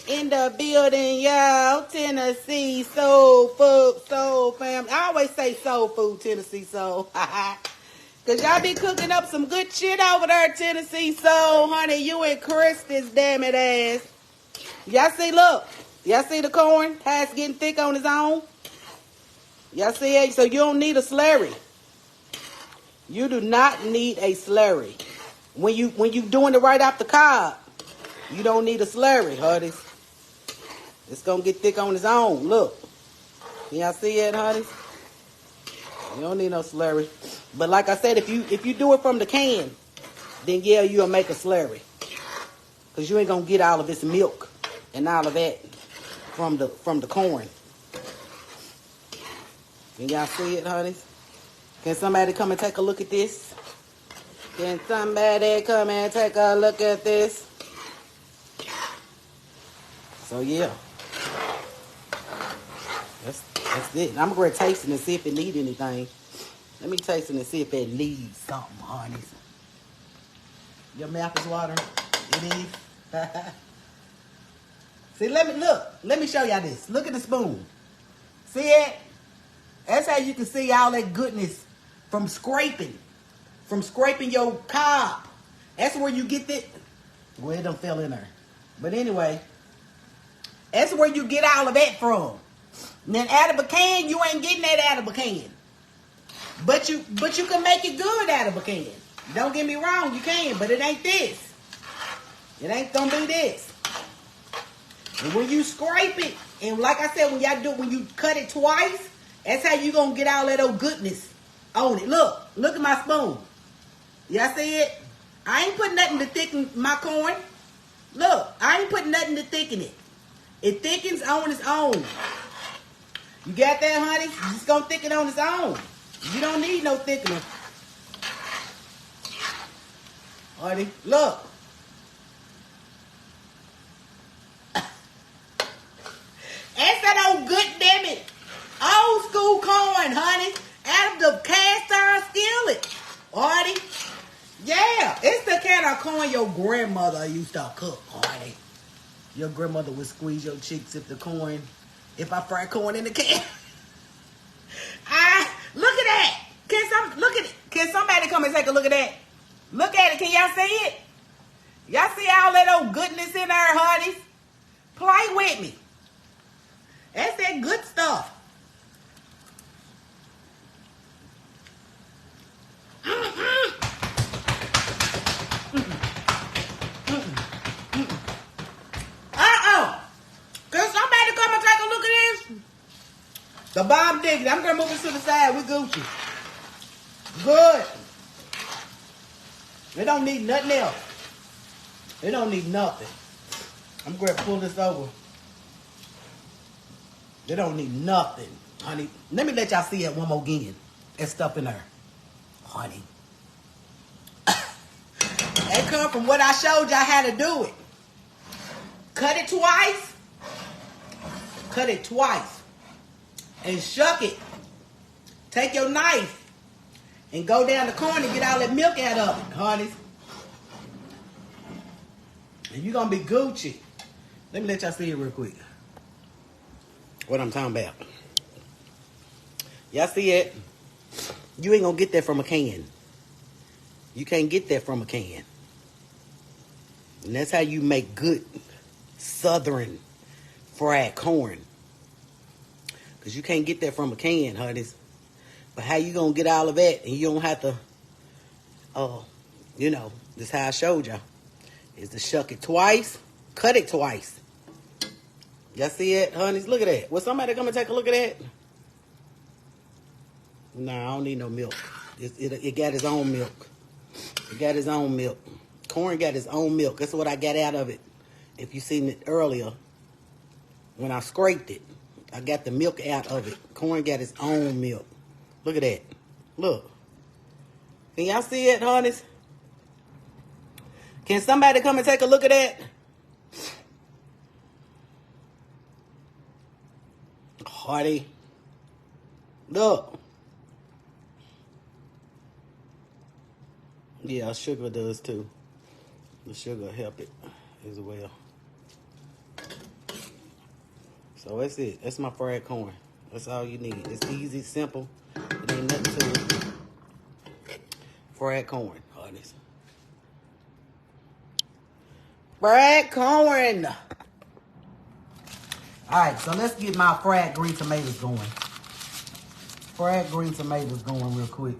in the building, y'all. Tennessee Soul Food, Soul Family. I always say Soul Food, Tennessee Soul. Because y'all be cooking up some good shit over there, Tennessee Soul, honey. You and Krista's damn it ass. Y'all see, look. Y'all see the corn? How it's getting thick on its own? Y'all see it? So you don't need a slurry. You do not need a slurry. When you doing it right off the cob, you don't need a slurry, honeys. It's gonna get thick on its own. Look. Can y'all see it, honeys? You don't need no slurry. But like I said, if you do it from the can, then yeah, you'll make a slurry. Because you ain't gonna get all of this milk and all of that from the corn. Can y'all see it, honeys? Can somebody come and take a look at this? Can somebody come and take a look at this? So yeah. That's it. I'm going to taste it and see if it needs anything. Let me taste it and see if it needs something, honeys. Your mouth is watering? It is? See, let me show y'all this. Look at the spoon. See it? That's how you can see all that goodness from scraping. From scraping your cob. That's where you get that. Well, it done fell in there. But anyway, That's where you get all of that from. And then out of a can, you ain't getting that out of a can. But you can make it good out of a can. Don't get me wrong, you can, but it ain't this. It ain't gonna be this. And when you scrape it, and like I said, when you cut it twice, that's how you gonna get all that old goodness on it. Look at my spoon. Y'all see it? I ain't putting nothing to thicken my corn. Look, I ain't putting nothing to thicken it. It thickens on its own. You got that, honey? It's just gonna thicken on its own. You don't need no thickener. Honey, look. That's that old good, damn it. Old school corn, honey. Out of the cast iron skillet. Honey. Yeah, it's the kind of corn your grandmother used to cook, honey. Your grandmother would squeeze your cheeks if I fry corn in the can. Look at that. Can somebody come and take a look at that? Look at it. Can y'all see it? Y'all see all that old goodness in there, honeys? Play with me. That's that good stuff. Can somebody come and take a look at this? The bomb diggity. I'm going to move it to the side. We Gucci. Good. It don't need nothing else. It don't need nothing. I'm going to pull this over. They don't need nothing, honey. Let me let y'all see it one more again. There's stuff in there, honey. That come from what I showed y'all how to do it. Cut it twice. Cut it twice. And shuck it. Take your knife and go down the corner and get all that milk out of it, honey. And you're going to be Gucci. Let me let y'all see it real quick. What I'm talking about. Y'all see it? You ain't gonna get that from a can. You can't get that from a can. And that's how you make good southern fried corn. Because you can't get that from a can, honeys. But how you gonna get all of that and you don't have to, this is how I showed y'all. Is to shuck it twice, cut it twice. Y'all see it, honeys? Look at that. Will somebody come and take a look at that? Nah, I don't need no milk. It got its own milk. It got its own milk. Corn got its own milk. That's what I got out of it. If you seen it earlier, when I scraped it, I got the milk out of it. Corn got its own milk. Look at that. Look. Can y'all see it, honeys? Can somebody come and take a look at that? Hardy. Look. Yeah, sugar does too. The sugar help it as well. So that's it. That's my fried corn. That's all you need. It's easy, simple. It ain't nothing to it. Fried corn, honeys. Fried corn. Alright, so let's get my fried green tomatoes going. Fried green tomatoes going real quick.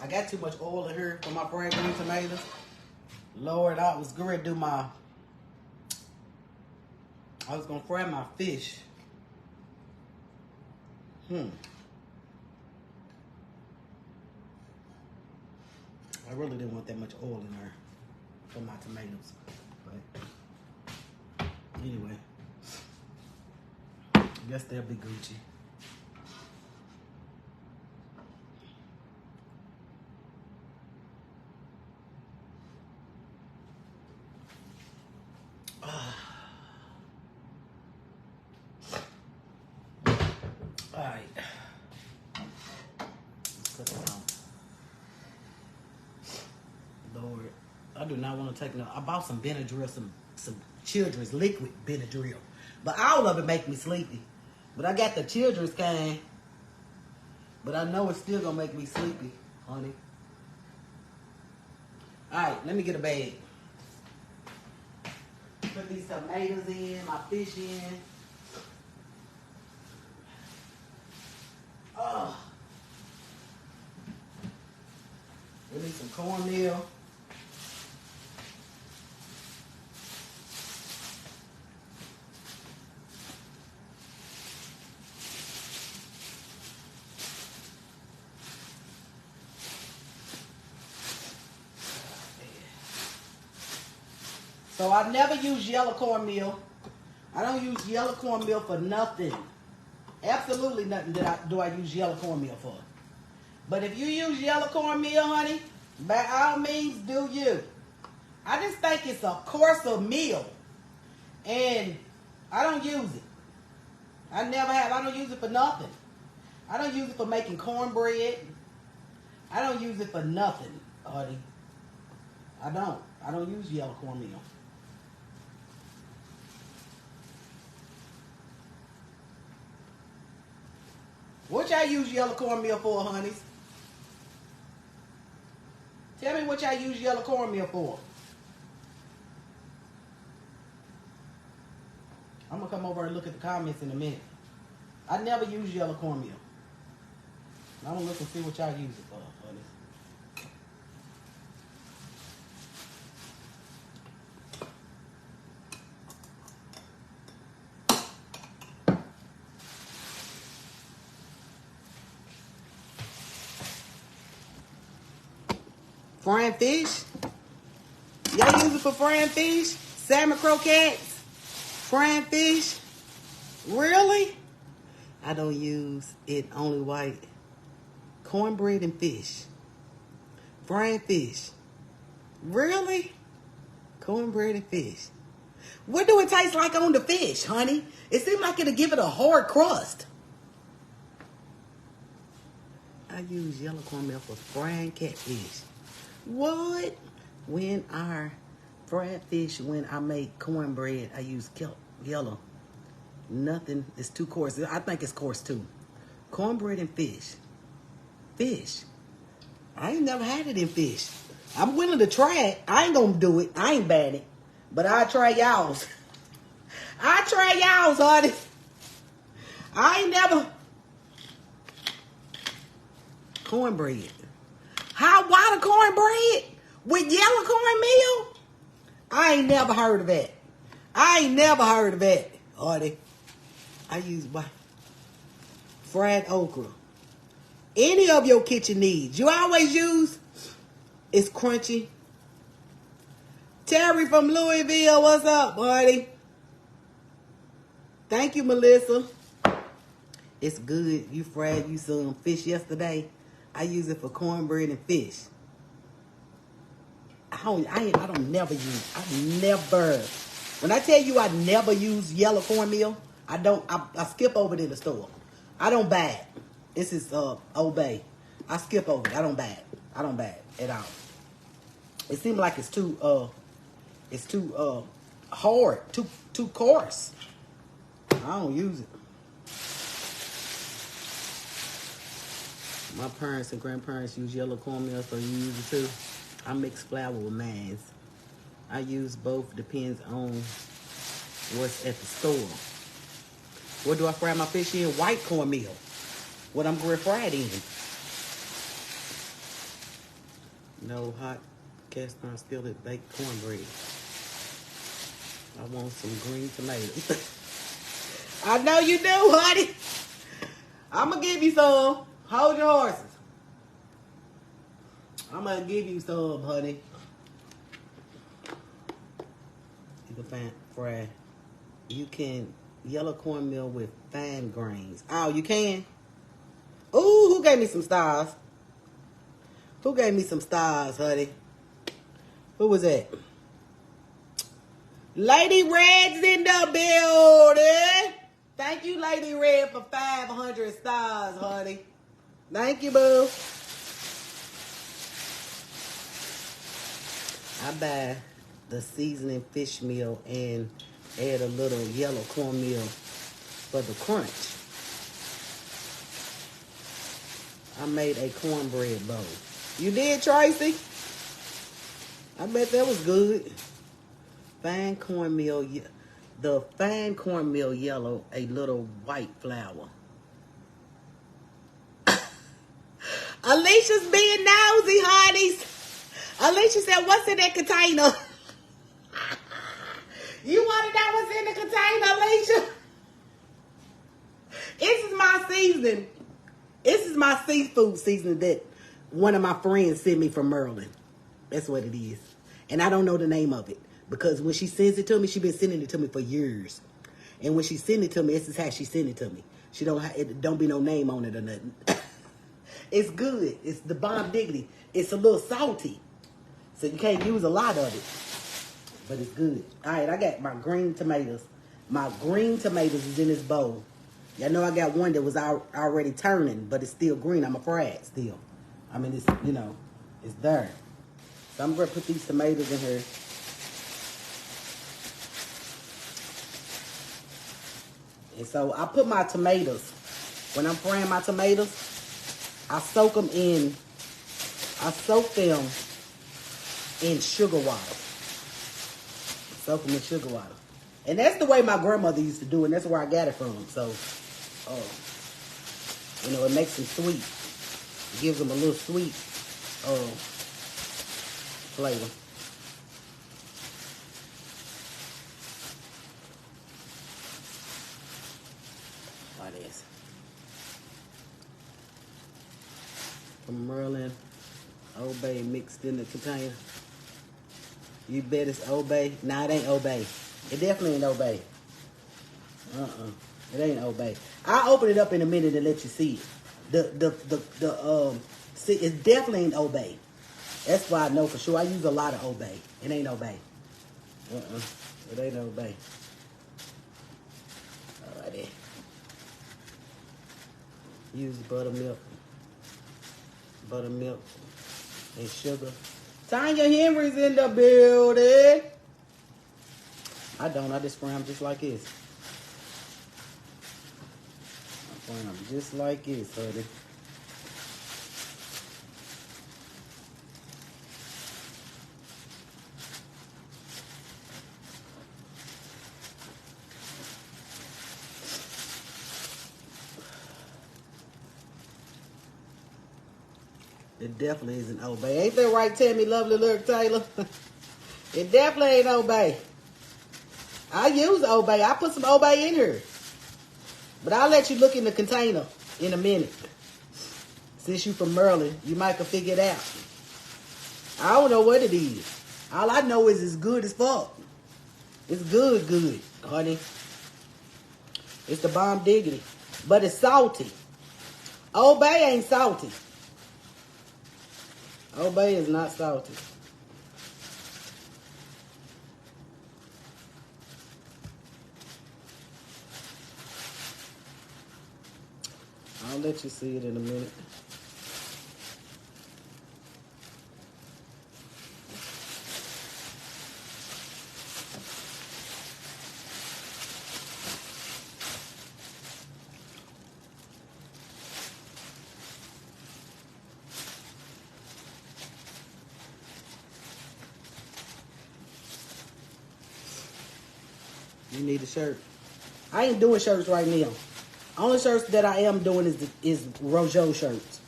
I got too much oil in here for my fried green tomatoes. Lord, I was going to do I was going to fry my fish. I really didn't want that much oil in there for my tomatoes. But anyway, I guess they'll be Gucci. Alright. Let's cut this on. Lord, I do not want to take no. I bought some Benadryl, some children's liquid Benadryl. But all of it make me sleepy. But I got the children's kind. But I know it's still gonna make me sleepy, honey. All right, let me get a bag. Put these tomatoes in, my fish in. Oh. We need some cornmeal. So I never use yellow cornmeal. I don't use yellow cornmeal for nothing. Absolutely nothing do I use yellow cornmeal for. But if you use yellow cornmeal, honey, by all means, do you. I just think it's a course of meal. And I don't use it. I never have. I don't use it for nothing. I don't use it for making cornbread. I don't use it for nothing, honey. I don't. I don't use yellow cornmeal. What y'all use yellow cornmeal for, honeys? Tell me what y'all use yellow cornmeal for. I'm going to come over and look at the comments in a minute. I never use yellow cornmeal. I'm going to look and see what y'all use it for, honeys. Frying fish? Y'all use it for frying fish? Salmon croquettes? Frying fish? Really? I don't use it, only white. Cornbread and fish. Frying fish. Really? Cornbread and fish. What do it taste like on the fish, honey? It seems like it'll give it a hard crust. I use yellow cornmeal for frying catfish. What? When I fry fish, when I make cornbread, I use yellow. Nothing. It's too coarse. I think it's coarse too. Cornbread and fish. Fish. I ain't never had it in fish. I'm willing to try it. I ain't gonna do it. I ain't bad it. But I'll try y'all's. I try y'all's, honey. I ain't never. Cornbread. Hot water cornbread with yellow cornmeal? I ain't never heard of that. I ain't never heard of that, honey. I use fried okra. Any of your kitchen needs. You always use. It's crunchy. Terry from Louisville, what's up, buddy? Thank you, Melissa. It's good. You fried you some fish yesterday. I use it for cornbread and fish. I never. When I tell you I never use yellow cornmeal, I skip over it in the store. I don't buy it. This is Obey. I skip over it. I don't buy it. I don't buy it at all. It seems like it's too hard, too coarse. I don't use it. My parents and grandparents use yellow cornmeal, so you use it too. I mix flour with maize. I use both, depends on what's at the store. What do I fry my fish in? White cornmeal. What I'm going to fry it in. No hot cast iron skillet baked cornbread. I want some green tomatoes. I know you do, honey. I'm going to give you some. Hold your horses. I'm going to give you some, honey. You can fry. You can yellow cornmeal with fine grains. Oh, you can? Ooh, who gave me some stars? Who gave me some stars, honey? Who was that? Lady Red's in the building. Thank you, Lady Red, for 500 stars, honey. Thank you, boo. I buy the seasoning fish meal and add a little yellow cornmeal for the crunch. I made a cornbread bowl. You did, Tracy? I bet that was good. Fine cornmeal, the fine cornmeal yellow, a little white flour. Alicia's being nosy, honeys. Alicia said, what's in that container? You want to know what's in the container, Alicia? This is my seasoning. This is my seafood seasoning that one of my friends sent me from Maryland. That's what it is. And I don't know the name of it. Because when she sends it to me, she's been sending it to me for years. And when she sends it to me, this is how she sent it to me. She it don't be no name on it or nothing. It's good. It's the bomb diggity. It's a little salty. So you can't use a lot of it. But it's good. All right, I got my green tomatoes. My green tomatoes is in this bowl. Y'all know I got one that was already turning, but it's still green. I'm afraid still. I mean, it's, you know, it's there. So I'm going to put these tomatoes in here. And so I put my tomatoes, when I'm frying my tomatoes, I soak them in sugar water. Soak them in sugar water. And that's the way my grandmother used to do it, and that's where I got it from. So, you know, it makes them sweet. It gives them a little sweet flavor. Like this. From Merlin, Old Bay mixed in the container. You bet it's Old Bay. Nah, it ain't Old Bay. It definitely ain't Old Bay. It ain't Old Bay. I'll open it up in a minute and let you see it. See, it definitely ain't Old Bay. That's why I know for sure. I use a lot of Old Bay. It ain't Old Bay. It ain't Old Bay. Alrighty. Use buttermilk and sugar. Tanya Henry's in the building. I just fry them just like this. I fry them just like this, honey. It definitely isn't Old Bay. Ain't that right, Tammy, lovely Lyric Taylor? It definitely ain't Old Bay. I use Old Bay. I put some Old Bay in here. But I'll let you look in the container in a minute. Since you from Maryland, you might can figure it out. I don't know what it is. All I know is it's good as fuck. It's good, honey. It's the bomb diggity. But it's salty. Old Bay ain't salty. Old Bay is not salty. I'll let you see it in a minute. You need a shirt. I ain't doing shirts right now. Only shirts that I am doing is Rojo shirts.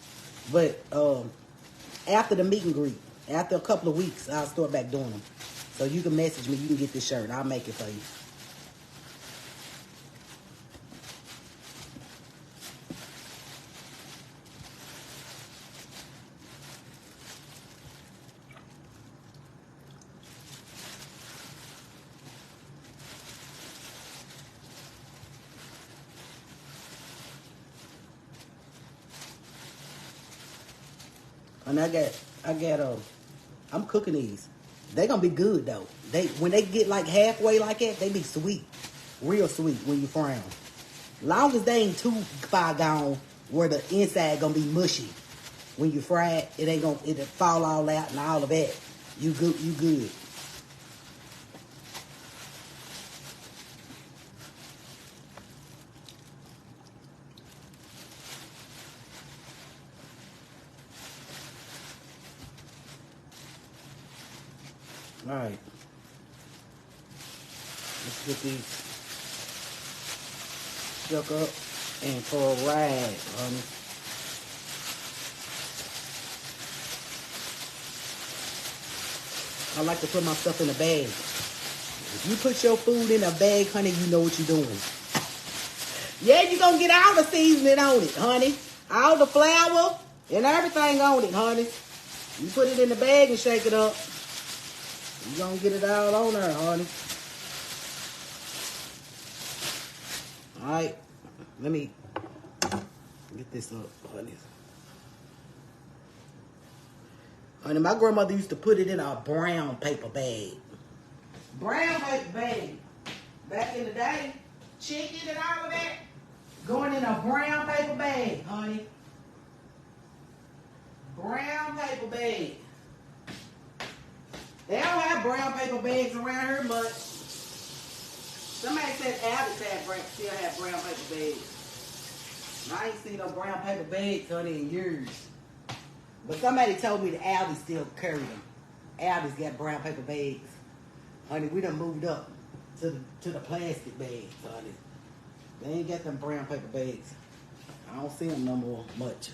But after the meet and greet, after a couple of weeks, I'll start back doing them. So you can message me. You can get this shirt. I'll make it for you. And I'm cooking these. They gonna be good though. When they get like halfway like that, they be sweet, real sweet when you fry them. Long as they ain't too far gone where the inside gonna be mushy. When you fry it, it'll fall all out and all of that. You good. All right. Let's get these shook up and for a ride, honey. I like to put my stuff in a bag. If you put your food in a bag, honey, you know what you're doing. Yeah, you're going to get all the seasoning on it, honey. All the flour and everything on it, honey. You put it in the bag and shake it up. You're going to get it all on there, honey. All right. Let me get this up, honey. Honey, my grandmother used to put it in a brown paper bag. Brown paper bag. Back in the day, chicken and all of that, going in a brown paper bag, honey. Brown paper bag. They don't have brown paper bags around here much. Somebody said Aldi's still have brown paper bags. I ain't seen no brown paper bags, honey, in years. But somebody told me that Aldi still carry them. Aldi's got brown paper bags. Honey, we done moved up to the plastic bags, honey. They ain't got them brown paper bags. I don't see them no more much.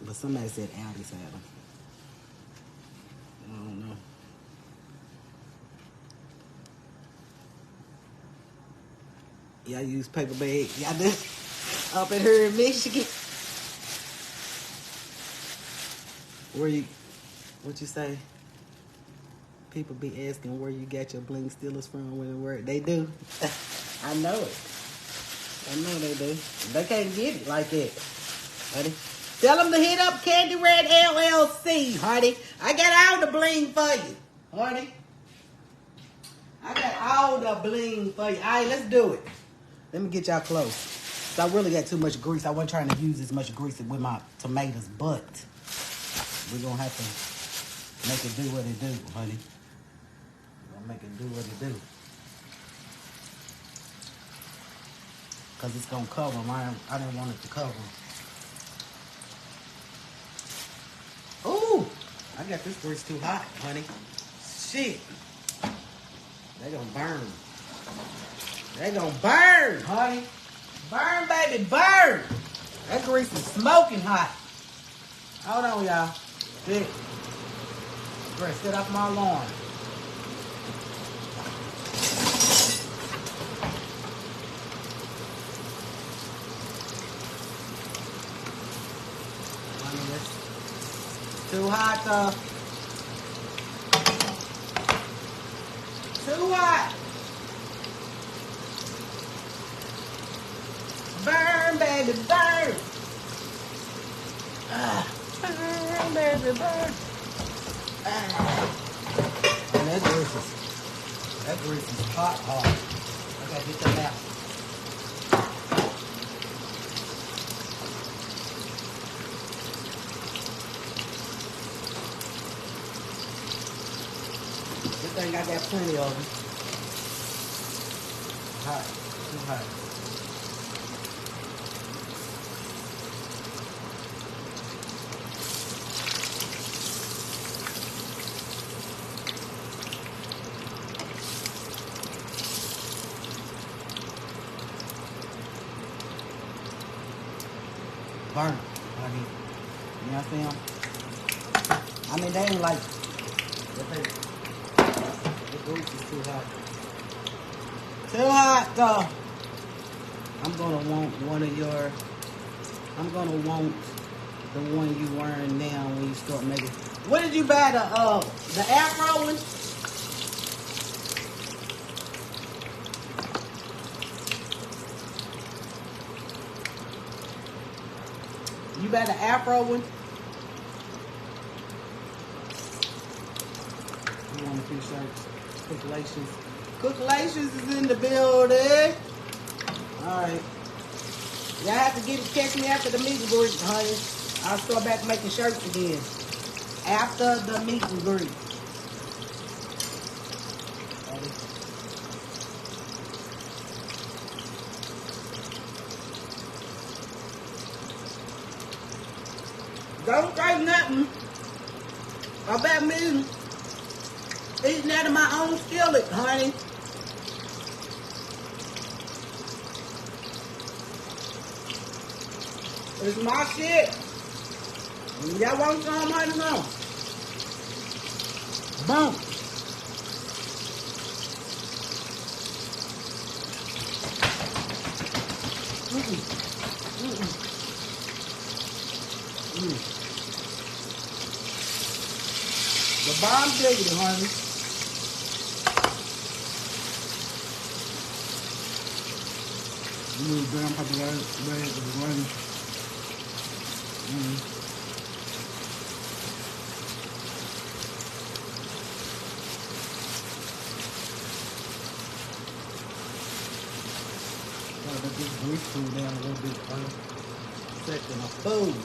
But somebody said Aldi's had them. I don't know. Y'all use paper bags. Y'all do? Up in here in Michigan. What you say? People be asking where you got your bling stealers from when they work. They do. I know it. I know they do. They can't get it like that, honey. Tell them to hit up Candy Red LLC, honey. I got all the bling for you, honey. I got all the bling for you. All right, let's do it. Let me get y'all close. So I really got too much grease. I wasn't trying to use as much grease with my tomatoes, but we're going to have to make it do what it do, honey. We're going to make it do what it do. Because it's going to cover them. I didn't want it to cover them. Ooh, I got this grease too hot, honey. Shit. They going to burn. They going to burn, honey. Burn, baby, burn. That grease is smoking hot. Hold on, y'all. Sit. Great, sit off my lawn. I mean, it's too hot, Too hot. Burn, baby, burn. Burn, baby, burn. And that grease is hot. I gotta get that out. This thing I got plenty of them. Hot, too hot. Burn, honey. You know what I'm saying? I mean, they ain't like, the grease is too hot. Too hot, though. I'm gonna want the one you wearing now when you start making. What did you buy, the Afro one? You buy the Afro one? You want a few shirts? Cookalations. Cookalations is in the building. Alright. Y'all have to catch me after the meet and greet, honey. I'll start back making shirts again. After the meet and greet. Don't say nothing about me Eating out of my own skillet, honey. It's my shit. Y'all want some, honey? No. Boom. The bomb diggity, honey. Damn couple of legs of the running. Gotta let this grease cool down a little bit first. Second of food.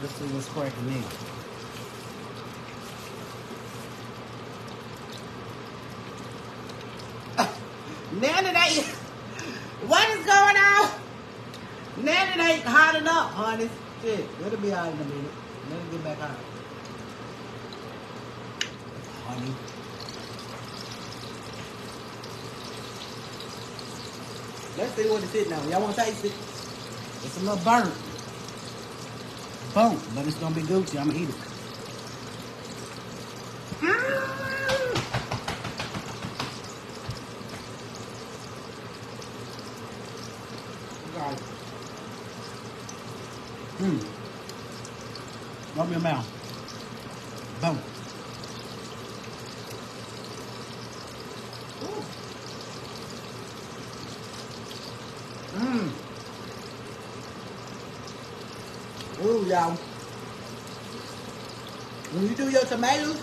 Let's see what's cracking in. Now it ain't. What is going on? Now it ain't hot enough, honey. Shit, it'll be out in a minute. Let it get back hot. Honey. Let's see what it's sitting on. Y'all want to taste it? It's a little burnt. Boom, but it's gonna be Gucci. I'm gonna eat it. Open your mouth. Boom. Ooh, y'all. When you do your tomatoes,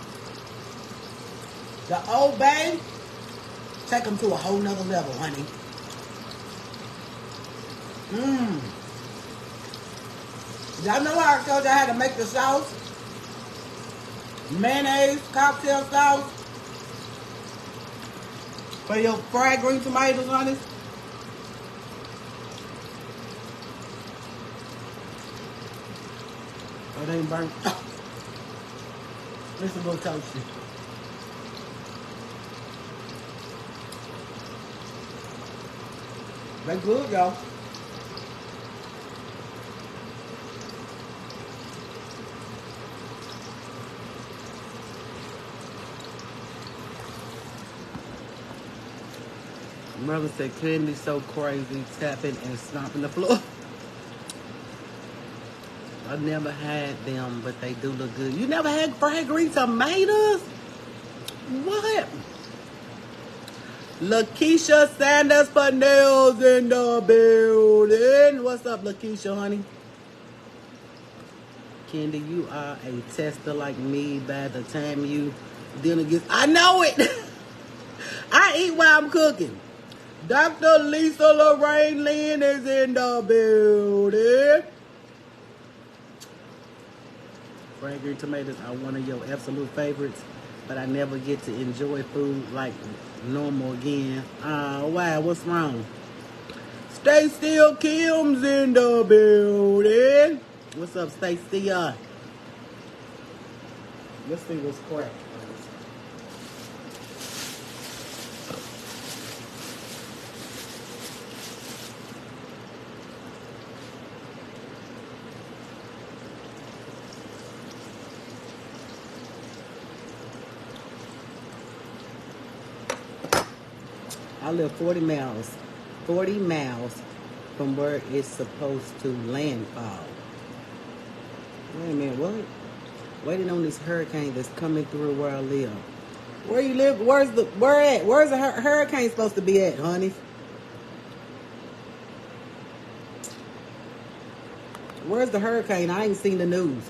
the Old Bay, take them to a whole nother level, honey. Y'all know how I told y'all how to make the sauce? Mayonnaise, cocktail sauce for your fried green tomatoes, honey. Oh, they ain't burnt. This is a little toasty. They good, y'all. Mother said candy's so crazy, tapping and stomping the floor. I never had them, but they do look good. You never had fried green tomatoes? What? Lakeisha Sanders for nails in the building. What's up, Lakeisha, honey? Candy, you are a tester like me by the time you dinner gets... I know it! I eat while I'm cooking. Dr. Lisa Lorraine Lynn is in the building. Fried green tomatoes are one of your absolute favorites, but I never get to enjoy food like normal again. Wow, what's wrong? Stay still, Kim's in the building. What's up, Stacey? Let's see what's cracked. I live 40 miles from where it's supposed to landfall. Wait a minute, what? Waiting on this hurricane that's coming through where I live. Where you live? Where's the hurricane supposed to be at, honey? Where's the hurricane? I ain't seen the news.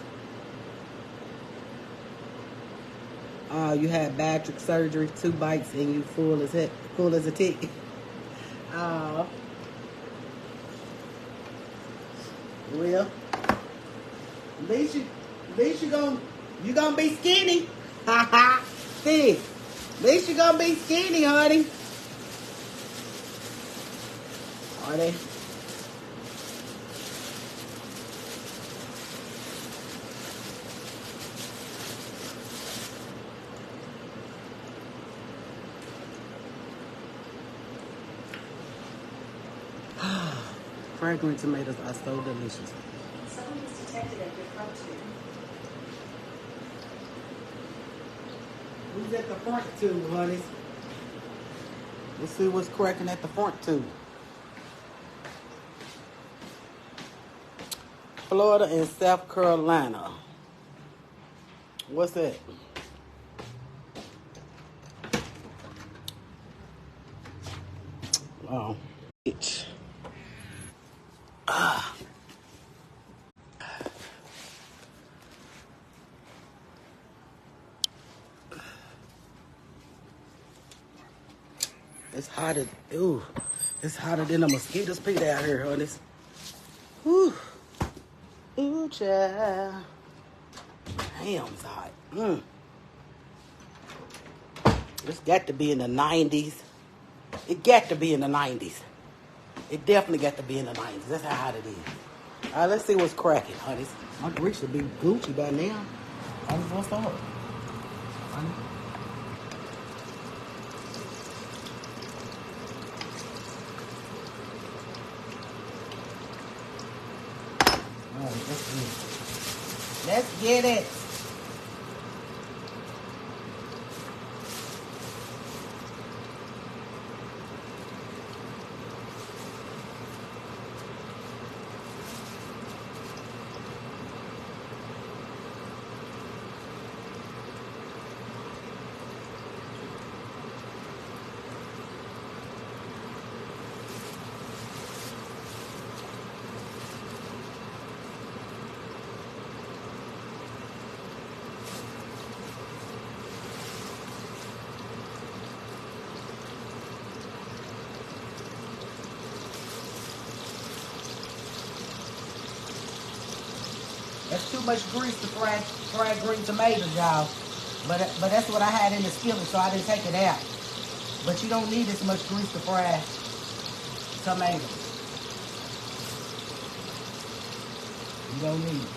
You had bariatric surgery, 2 bites, and you full as a tick. Uh, well, at least you gonna be skinny. Ha ha. See, at least you gonna be skinny, honey. Are they? Fragrant tomatoes are so delicious. Someone was detected at your front tube. Who's at the front tube, honey? Let's see what's cracking at the front tube. Florida and South Carolina. What's that? Oh, bitch. Ah. It's hotter. Ooh, it's hotter than a mosquito's pit out here, honey. Ooh, ooh, child. Damn, it's hot. It's got to be in the 90s. It got to be in the 90s. It definitely got to be in the 90s. That's how hot it is. All right, let's see what's cracking, honey. My grease should be Gucci by now. Honey, what's up? Honey. All right, let's get it. That's too much grease to fry green tomatoes, y'all. But that's what I had in the skillet, so I didn't take it out. But you don't need as much grease to fry tomatoes. You don't need it.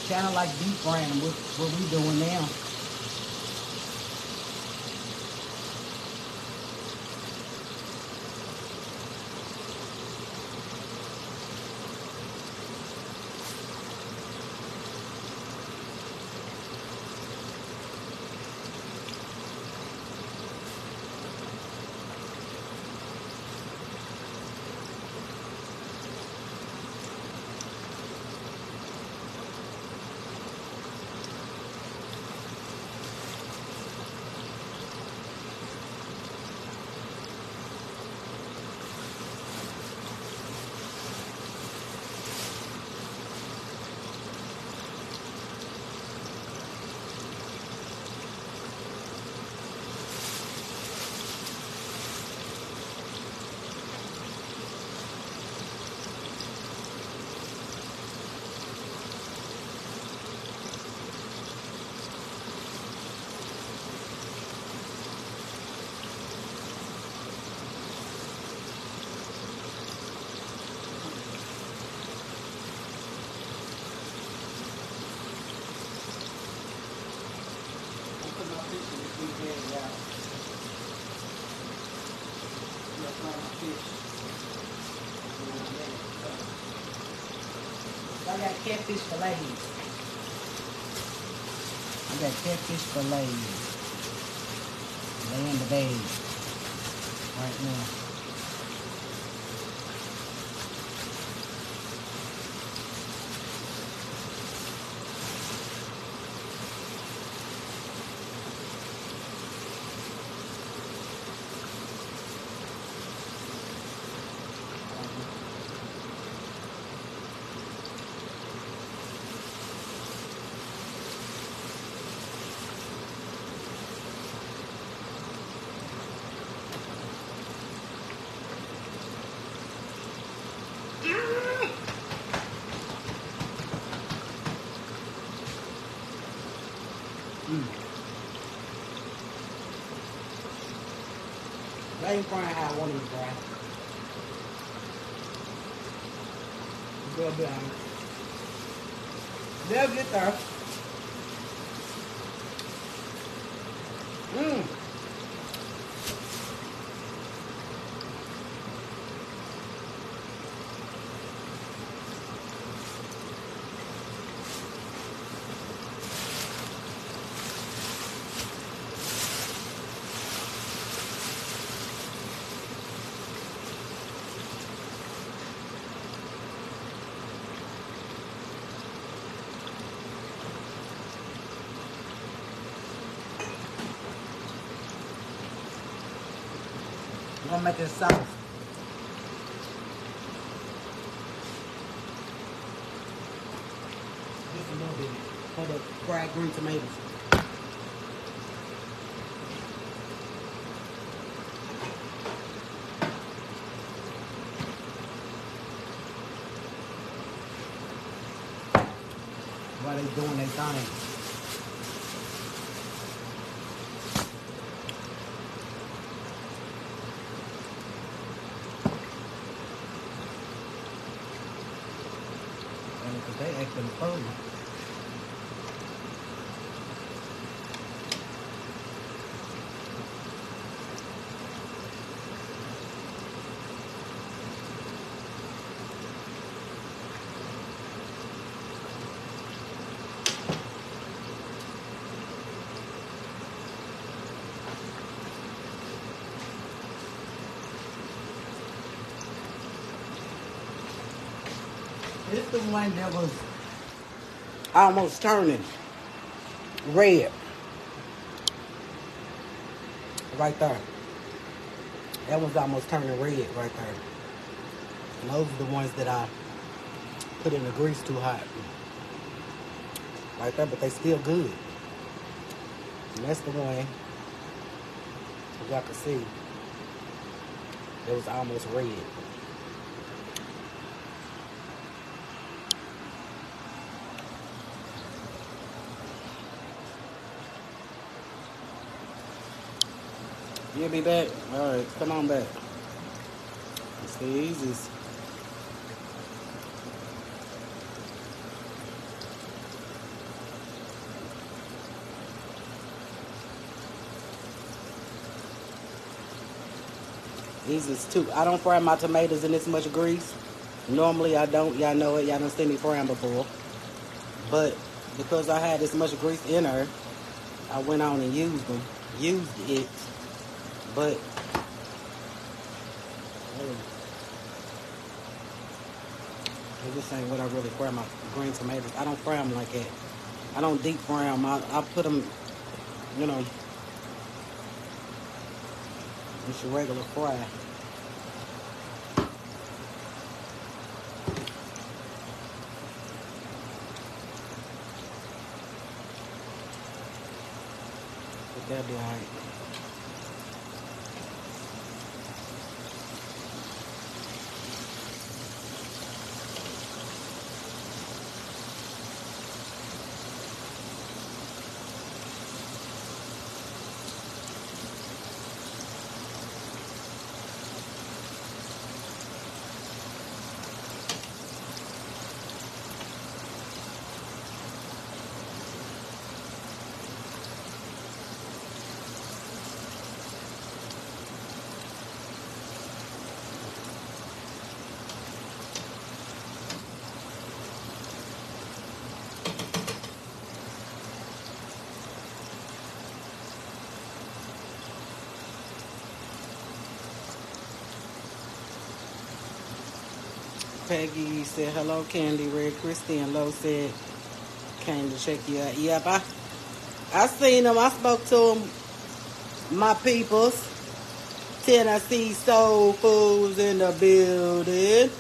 Kind of like deep frying, what we doing now. I got catfish fillets. I got catfish fillets. They in the bag right now. ain't frying how I want them to fry. They'll be honest. They'll get there. Mmm. I'm gonna make it sauce. Just a little bit for the fried green tomatoes. While they doing their thing. Because they acting funny. This the one that was almost turning red. Right there. That was almost turning red right there. And those are the ones that I put in the grease too hot. Right there, but they still good. And that's the one, as y'all can see, that was almost red. You'll be back? Alright, come on back. It's the easiest. Easiest too. I don't fry my tomatoes in this much grease. Normally I don't. Y'all know it. Y'all done seen me frying before. But because I had this much grease in her, I went on and used it. But this ain't what I really fry my green tomatoes. I don't fry them like that. I don't deep fry them. I put them, you know, it's a regular fry. But that'll be alright. Peggy said, hello, Candy. Red Christine Lowe said, came to check you out. Yep, I seen them. I spoke to them, my peoples. Tennessee Soul Foods in the building.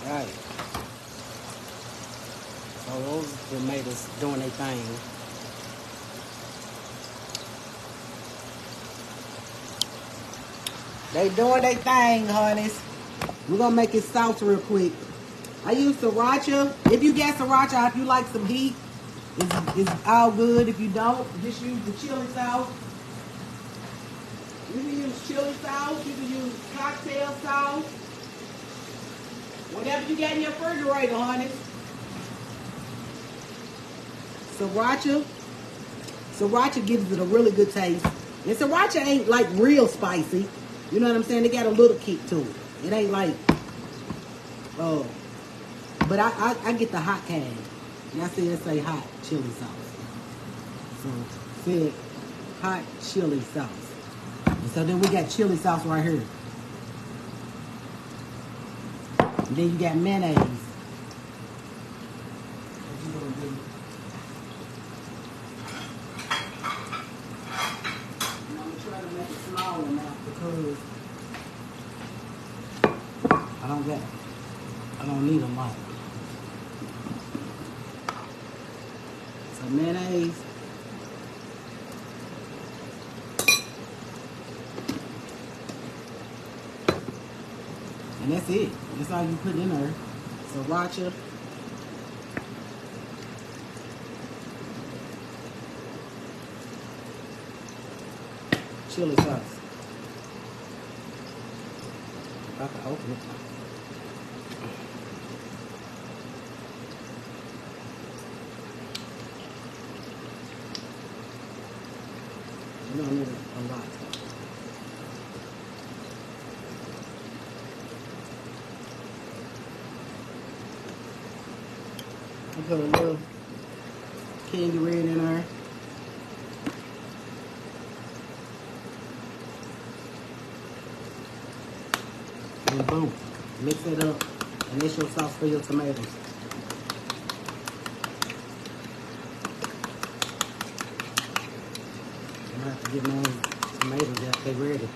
Right. So those tomatoes doing their thing. They doing their thing, honeys. We're gonna make it sauce real quick. I use sriracha. If you get sriracha, if you like some heat, it's all good. If you don't, just use the chili sauce. You can use chili sauce. You can use cocktail sauce. Whatever you got in your refrigerator, honey. Sriracha. Sriracha gives it a really good taste. And sriracha ain't like real spicy. You know what I'm saying? They got a little kick to it. It ain't like, oh. But I get the hot kind. And I see it say hot chili sauce. So, see, hot chili sauce. And so then we got chili sauce right here. And then you got mayonnaise. What you gonna do? And I'm gonna try to make it small enough because I don't need a lot. So mayonnaise. And that's it. That's all you put in there. Sriracha. Chili sauce. If I can open it. You don't need a lot. I put a little candy red in there. And boom, mix it up. And that's your sauce for your tomatoes. I'm gonna have to get my tomatoes after they're ready.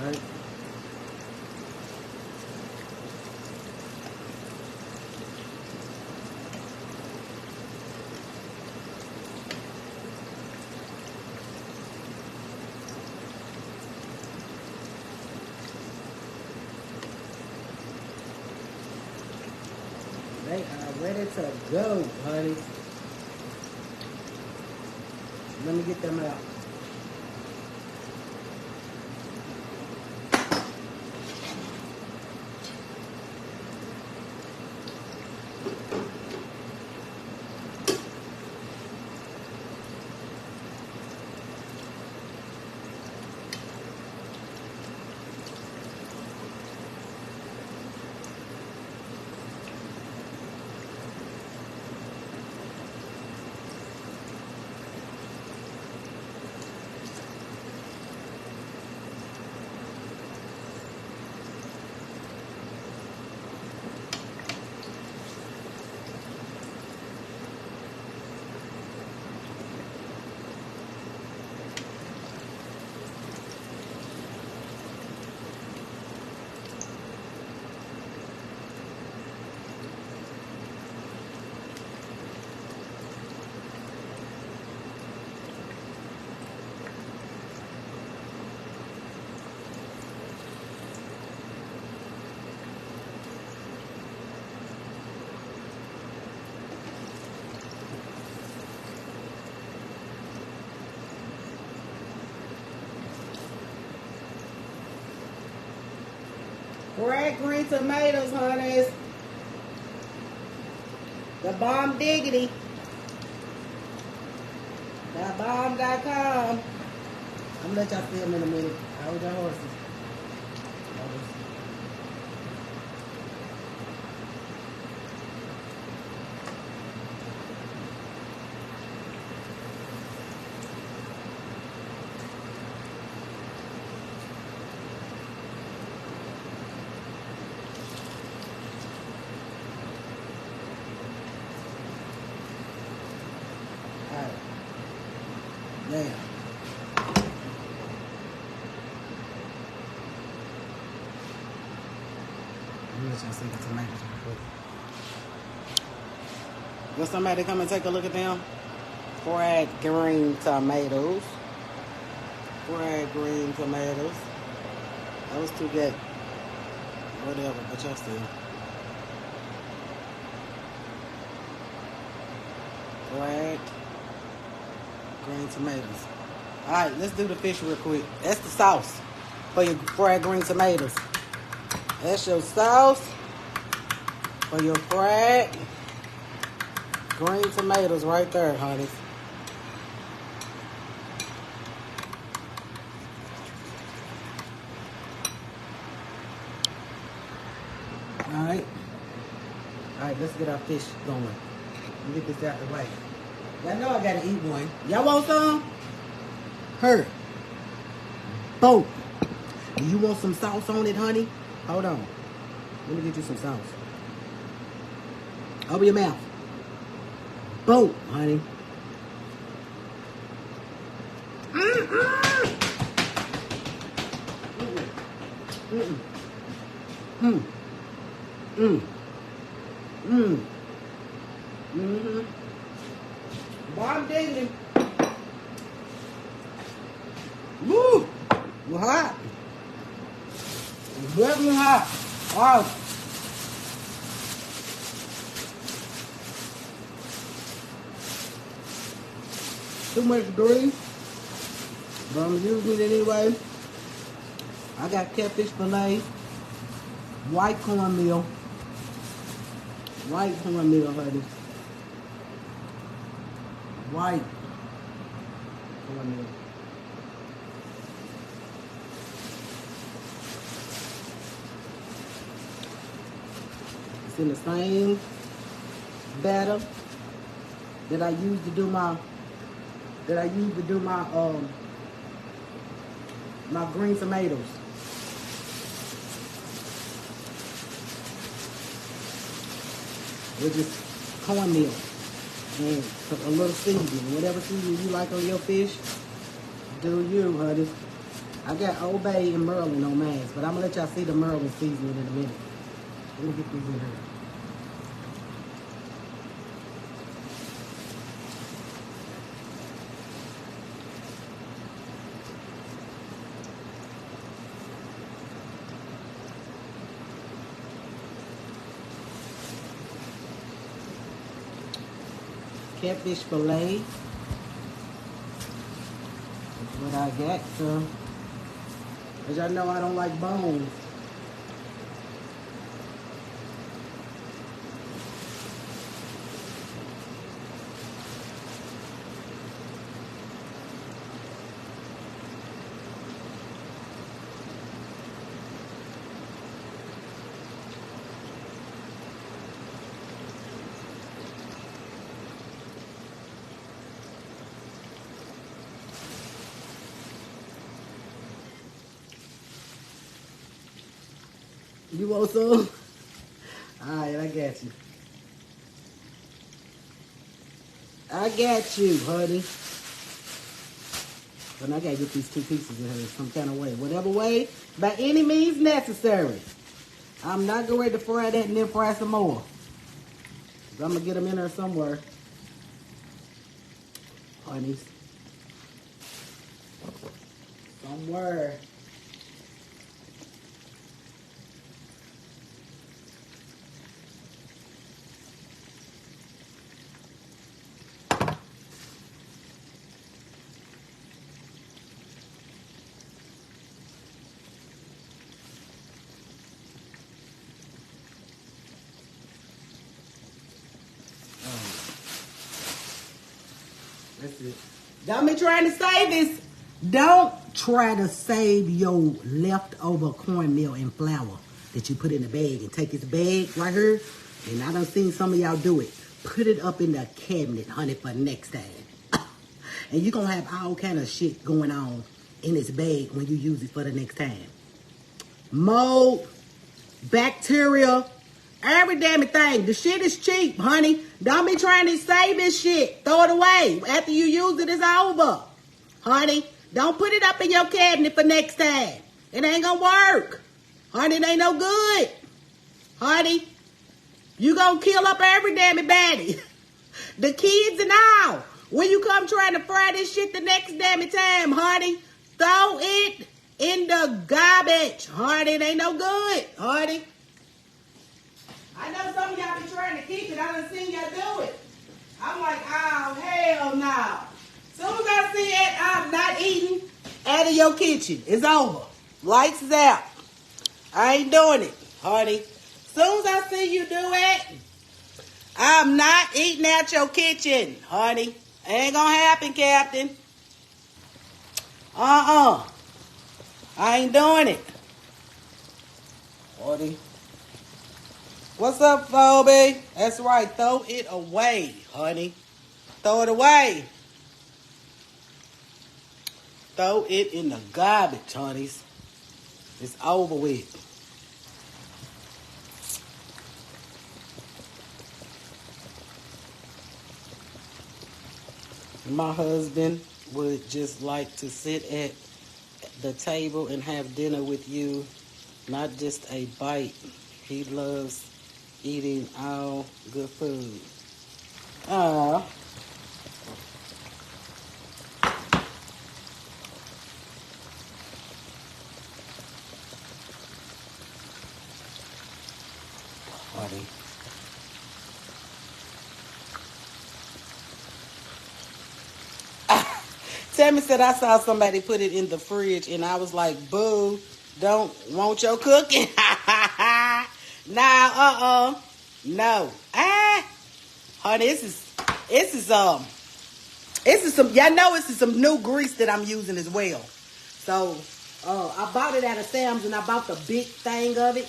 Alright. They are ready to go, honey. Let me get them out. Red green tomatoes, honeys. The bomb diggity. TheBomb.com. I'm gonna let y'all see them in a minute. Hold your horses. Now, let y'all see the tomatoes real quick. Will somebody come and take a look at them? Fried green tomatoes. Fried green tomatoes. Those two get whatever, but y'all see. Fried green tomatoes. Alright, let's do the fish real quick. That's the sauce for your fried green tomatoes. That's your sauce for your fried green tomatoes right there, honey. Alright. Alright, let's get our fish going. Let me get this out the way. Y'all know I gotta eat one. Y'all want some? Hurry. Boom. Do you want some sauce on it, honey? Hold on. Let me get you some sauce. Open your mouth. Boom, honey. Boy, I'm digging. Woo! We're hot. It's very hot. Wow. Too much green, but I'm using it anyway. I got catfish fillet, white cornmeal, honey. White cornmeal. It's in the same batter that I used to do my my green tomatoes. With just cornmeal and a little seasoning. Whatever seasoning you like on your fish, do you, honey. I got Old Bay and Merlin on mine, but I'm gonna let y'all see the Merlin seasoning in a minute. Let me get these in here. Catfish fillet. That's what I got, so. As y'all know, I don't like bones. You want some? Alright, I got you. I got you, honey. But I gotta get these two pieces in here some kind of way. Whatever way, by any means necessary. I'm not going ready to fry that and then fry some more. I'm gonna get them in there somewhere. Honeys. Somewhere. That's it. Don't be trying to save this. Don't try to save your leftover cornmeal and flour that you put in the bag and take this bag right here. And I done seen some of y'all do it. Put it up in the cabinet, honey, for next time. And you're going to have all kind of shit going on in this bag when you use it for the next time. Mold, bacteria, every damn thing. The shit is cheap, honey. Don't be trying to save this shit. Throw it away. After you use it, it's over. Honey, don't put it up in your cabinet for next time. It ain't gonna work. Honey, it ain't no good. honey. You gonna kill up every damn baddie. The kids and all. When you come trying to fry this shit the next damn time, honey, throw it in the garbage, honey. It ain't no good, honey. I know some of y'all be trying to keep it. I done seen y'all do it. I'm like, oh, hell no. Soon as I see it, I'm not eating out of your kitchen. It's over. Lights is out. I ain't doing it, honey. Soon as I see you do it, I'm not eating out your kitchen, honey. Ain't gonna happen, Captain. I ain't doing it. Honey. What's up, Phoebe? That's right. Throw it away, honey. Throw it away. Throw it in the garbage, honeys. It's over with. My husband would just like to sit at the table and have dinner with you, not just a bite. He loves eating all good food. Ah. Buddy. Tammy said I saw somebody put it in the fridge and I was like, boo, don't want your cooking. Nah, no. Honey, this is some, y'all know this is some new grease that I'm using as well. So, I bought it at a Sam's and I bought the big thing of it.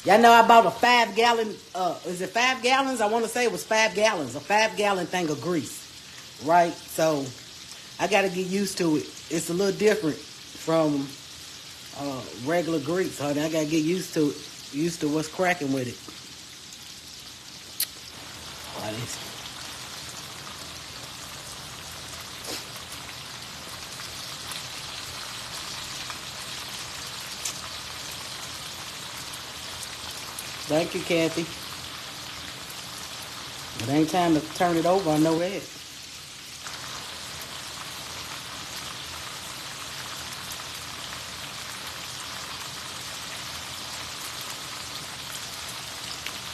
Y'all know I bought a 5 gallon, is it 5 gallons? I want to say it was 5 gallons, a 5 gallon thing of grease, right? So, I got to get used to it. It's a little different from regular grease, honey. I got to get used to what's cracking with it. Honey. Thank you, Kathy. It ain't time to turn it over, I know that.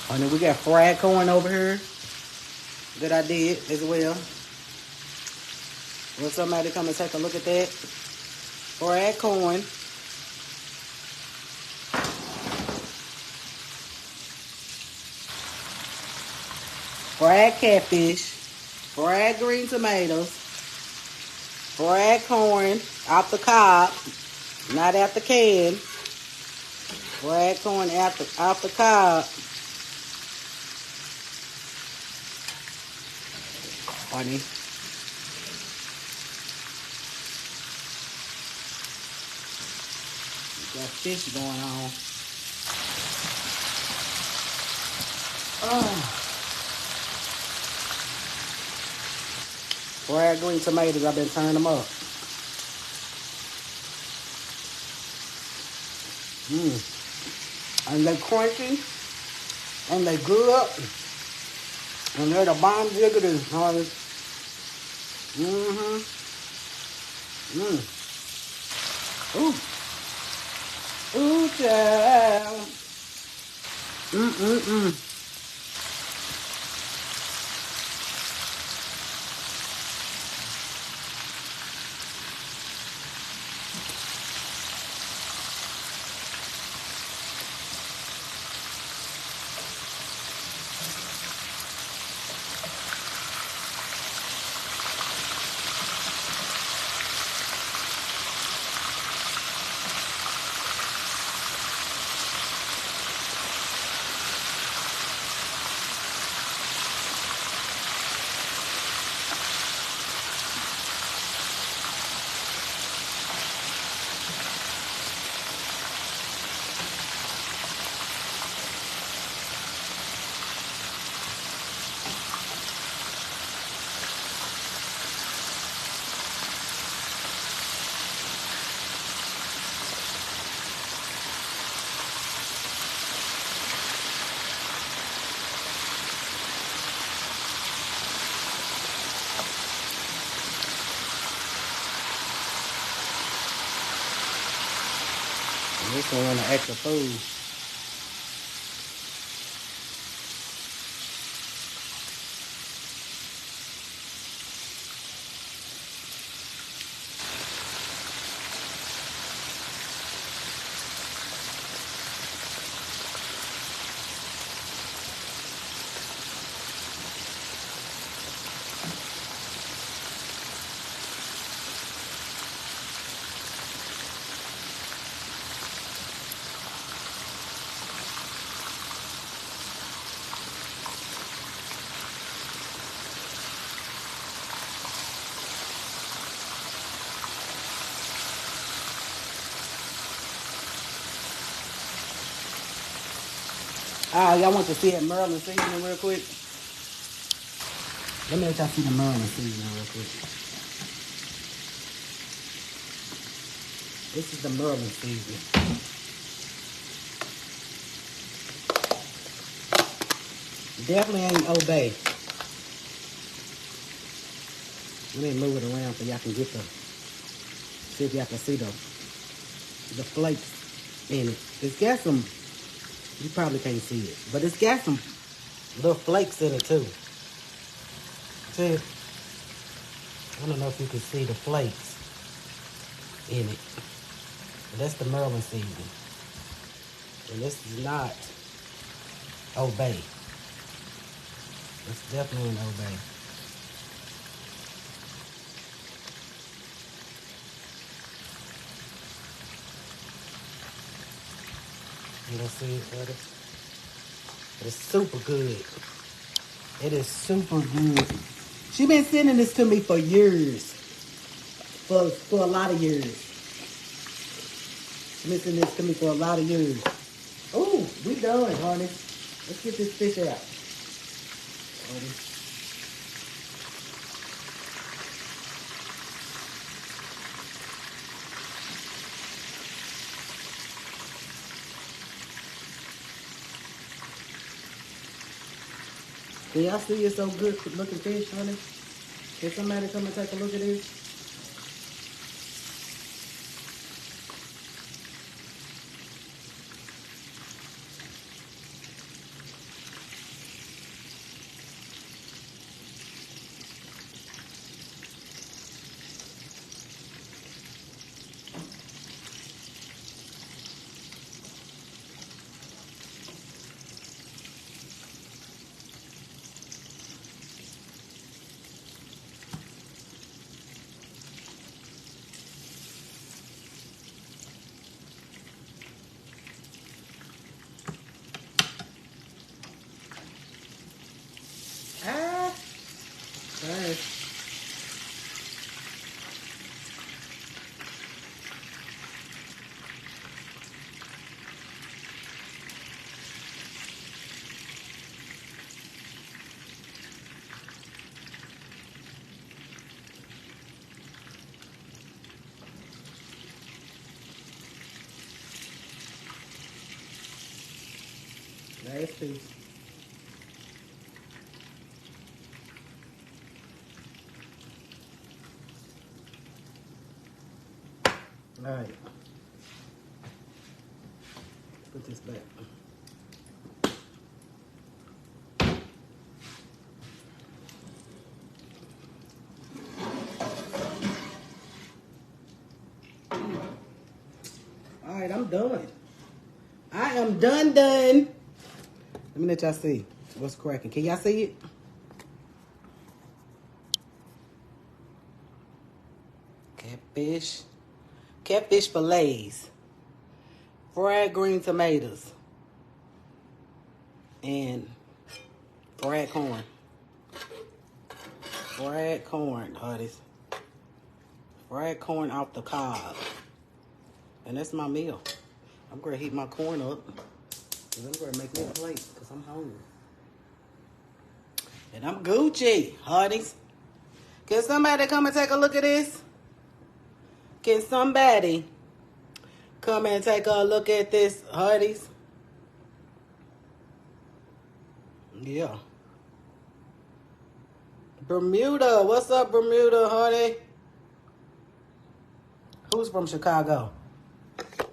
Honey, we got fried corn over here that I did as well. Will somebody come and take a look at that? Fried corn. Fried catfish. Fried green tomatoes. Fried corn out the cob, not out the can. Fried corn out the cob. Honey. Got fish going on. Fried green tomatoes, I've been turning them up. And they crunchy. And they good. And they're the bomb jiggers, honey. Ooh. Ooh, child. This one want an extra food. Y'all want to see that Maryland seasoning real quick? Let me let y'all see the Maryland seasoning real quick. This is the Maryland seasoning. Definitely ain't Obey. Let me move it around so y'all can get see if y'all can see the flakes in it. It's got some, you probably can't see it, but it's got some little flakes in it too. See, I don't know if you can see the flakes in it. But that's the Maryland seasoning. And this is not Obey. It's definitely an Obey. You don't see it, buddy? It's super good. It is super good. She been sending this to me for years. For a lot of years. She been sending this to me for a lot of years. Oh, we done, honey. Let's get this fish out. Honey. Can y'all see it's so good looking fish, honey? Can somebody come and take a look at this? Sorry. Last piece. All right. Put this back. All right, I'm done. I am done. Let me let y'all see what's cracking. Can y'all see it? Catfish. Catfish fillets. Fried green tomatoes. And fried corn. Fried corn, hotties. Fried corn off the cob. And that's my meal. I'm going to heat my corn up. And I'm going to make me a plate because I'm hungry. And I'm Gucci, hotties. Can somebody come and take a look at this? Can somebody come and take a look at this, hotties? Yeah. Bermuda. What's up, Bermuda, honey? Who's from Chicago?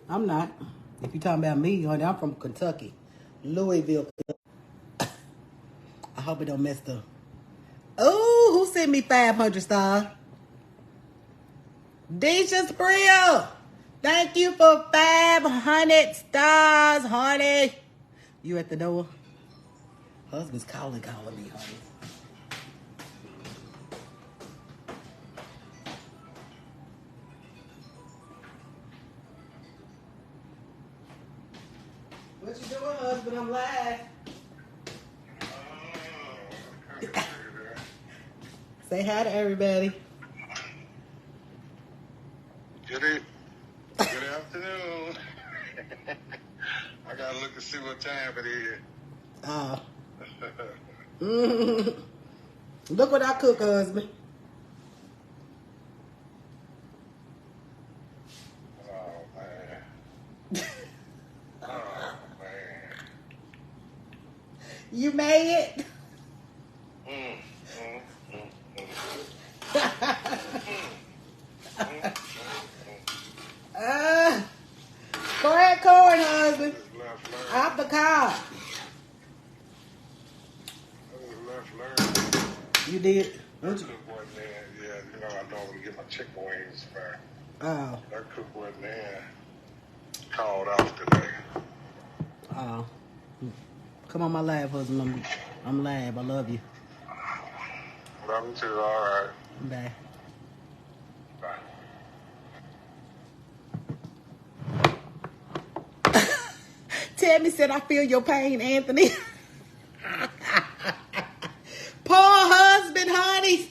I'm not. If you talking about me, honey, I'm from Kentucky. Louisville. I hope it don't mess up. Oh, who sent me 500 stars? Deisha Spria. Thank you for 500 stars, honey. You at the door? Husband's calling me, honey. What you doing, husband? I'm live. Say hi to everybody. Good afternoon. I gotta look to see what time it is. Look what I cook, husband. Oh man. Oh man. You made it? Crack corn, husband. Off the cob. You did? That cook wasn't there. Yeah, you know, I normally get my chicken wings back. Oh. That cook wasn't there. Called off today. Oh. Come on my live, husband. I'm live. I love you. Love you too. All right. Bye. Bye. Tammy said, I feel your pain, Anthony. Poor husband, honey.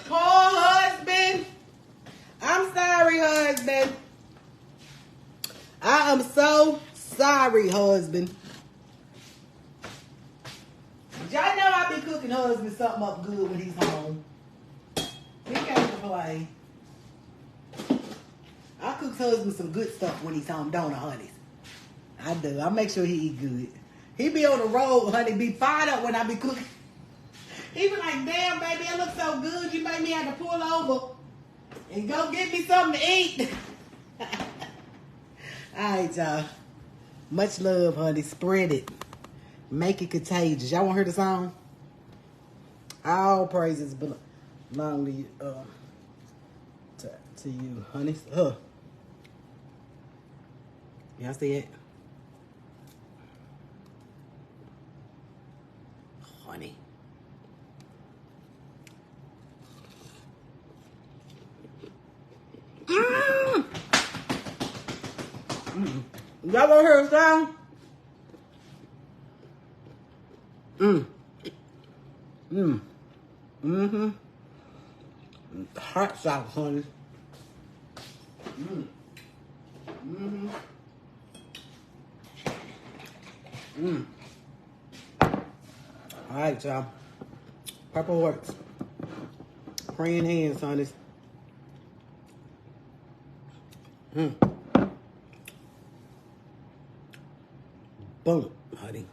Poor husband. I'm sorry, husband. I am so sorry, husband. Y'all know I be cooking husband something up good when he's home. He can't complain. I cook husband some good stuff when he's home, don't I, honey? I do. I make sure he eat good. He be on the road, honey, be fired up when I be cooking. He be like, damn, baby, it looks so good. You made me have to pull over and go get me something to eat. All right, y'all. Much love, honey. Spread it. Make it contagious. Y'all want to hear the song? All praises belong to you, to you, honey. Y'all see it? Honey. Y'all want to hear a song? Hot sauce, honey. All right, y'all. Purple Hearts. Praying hands, honey. Boom, honey.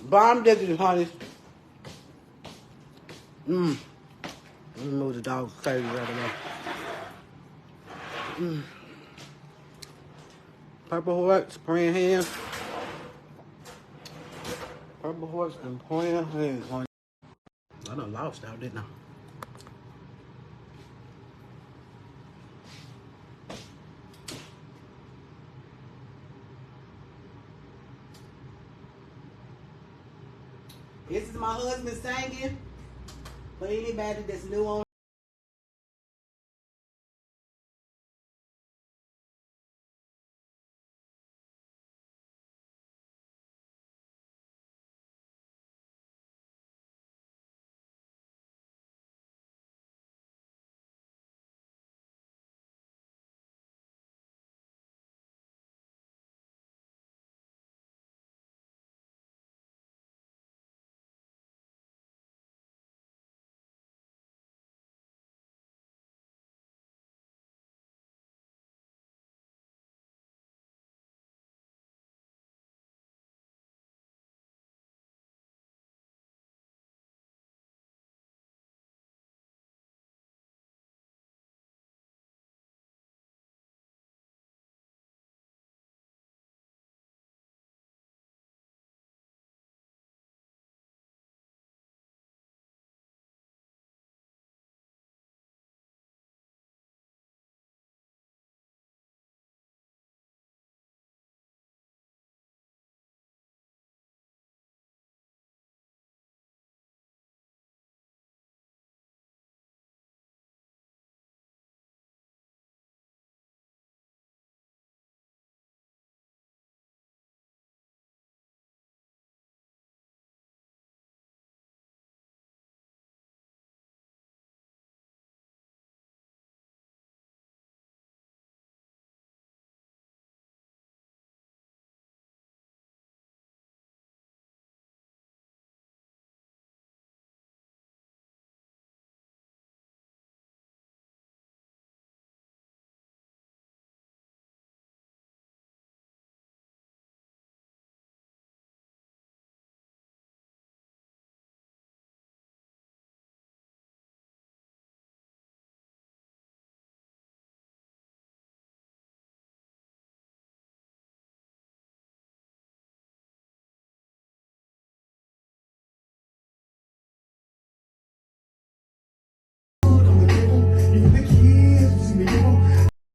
Bomb digging, honey. Let me move the dog's crazy right away. Purple Hearts, praying hands. Purple Hearts and praying hands, honey. I done lost out, didn't I? This is my husband singing. For anybody that's new on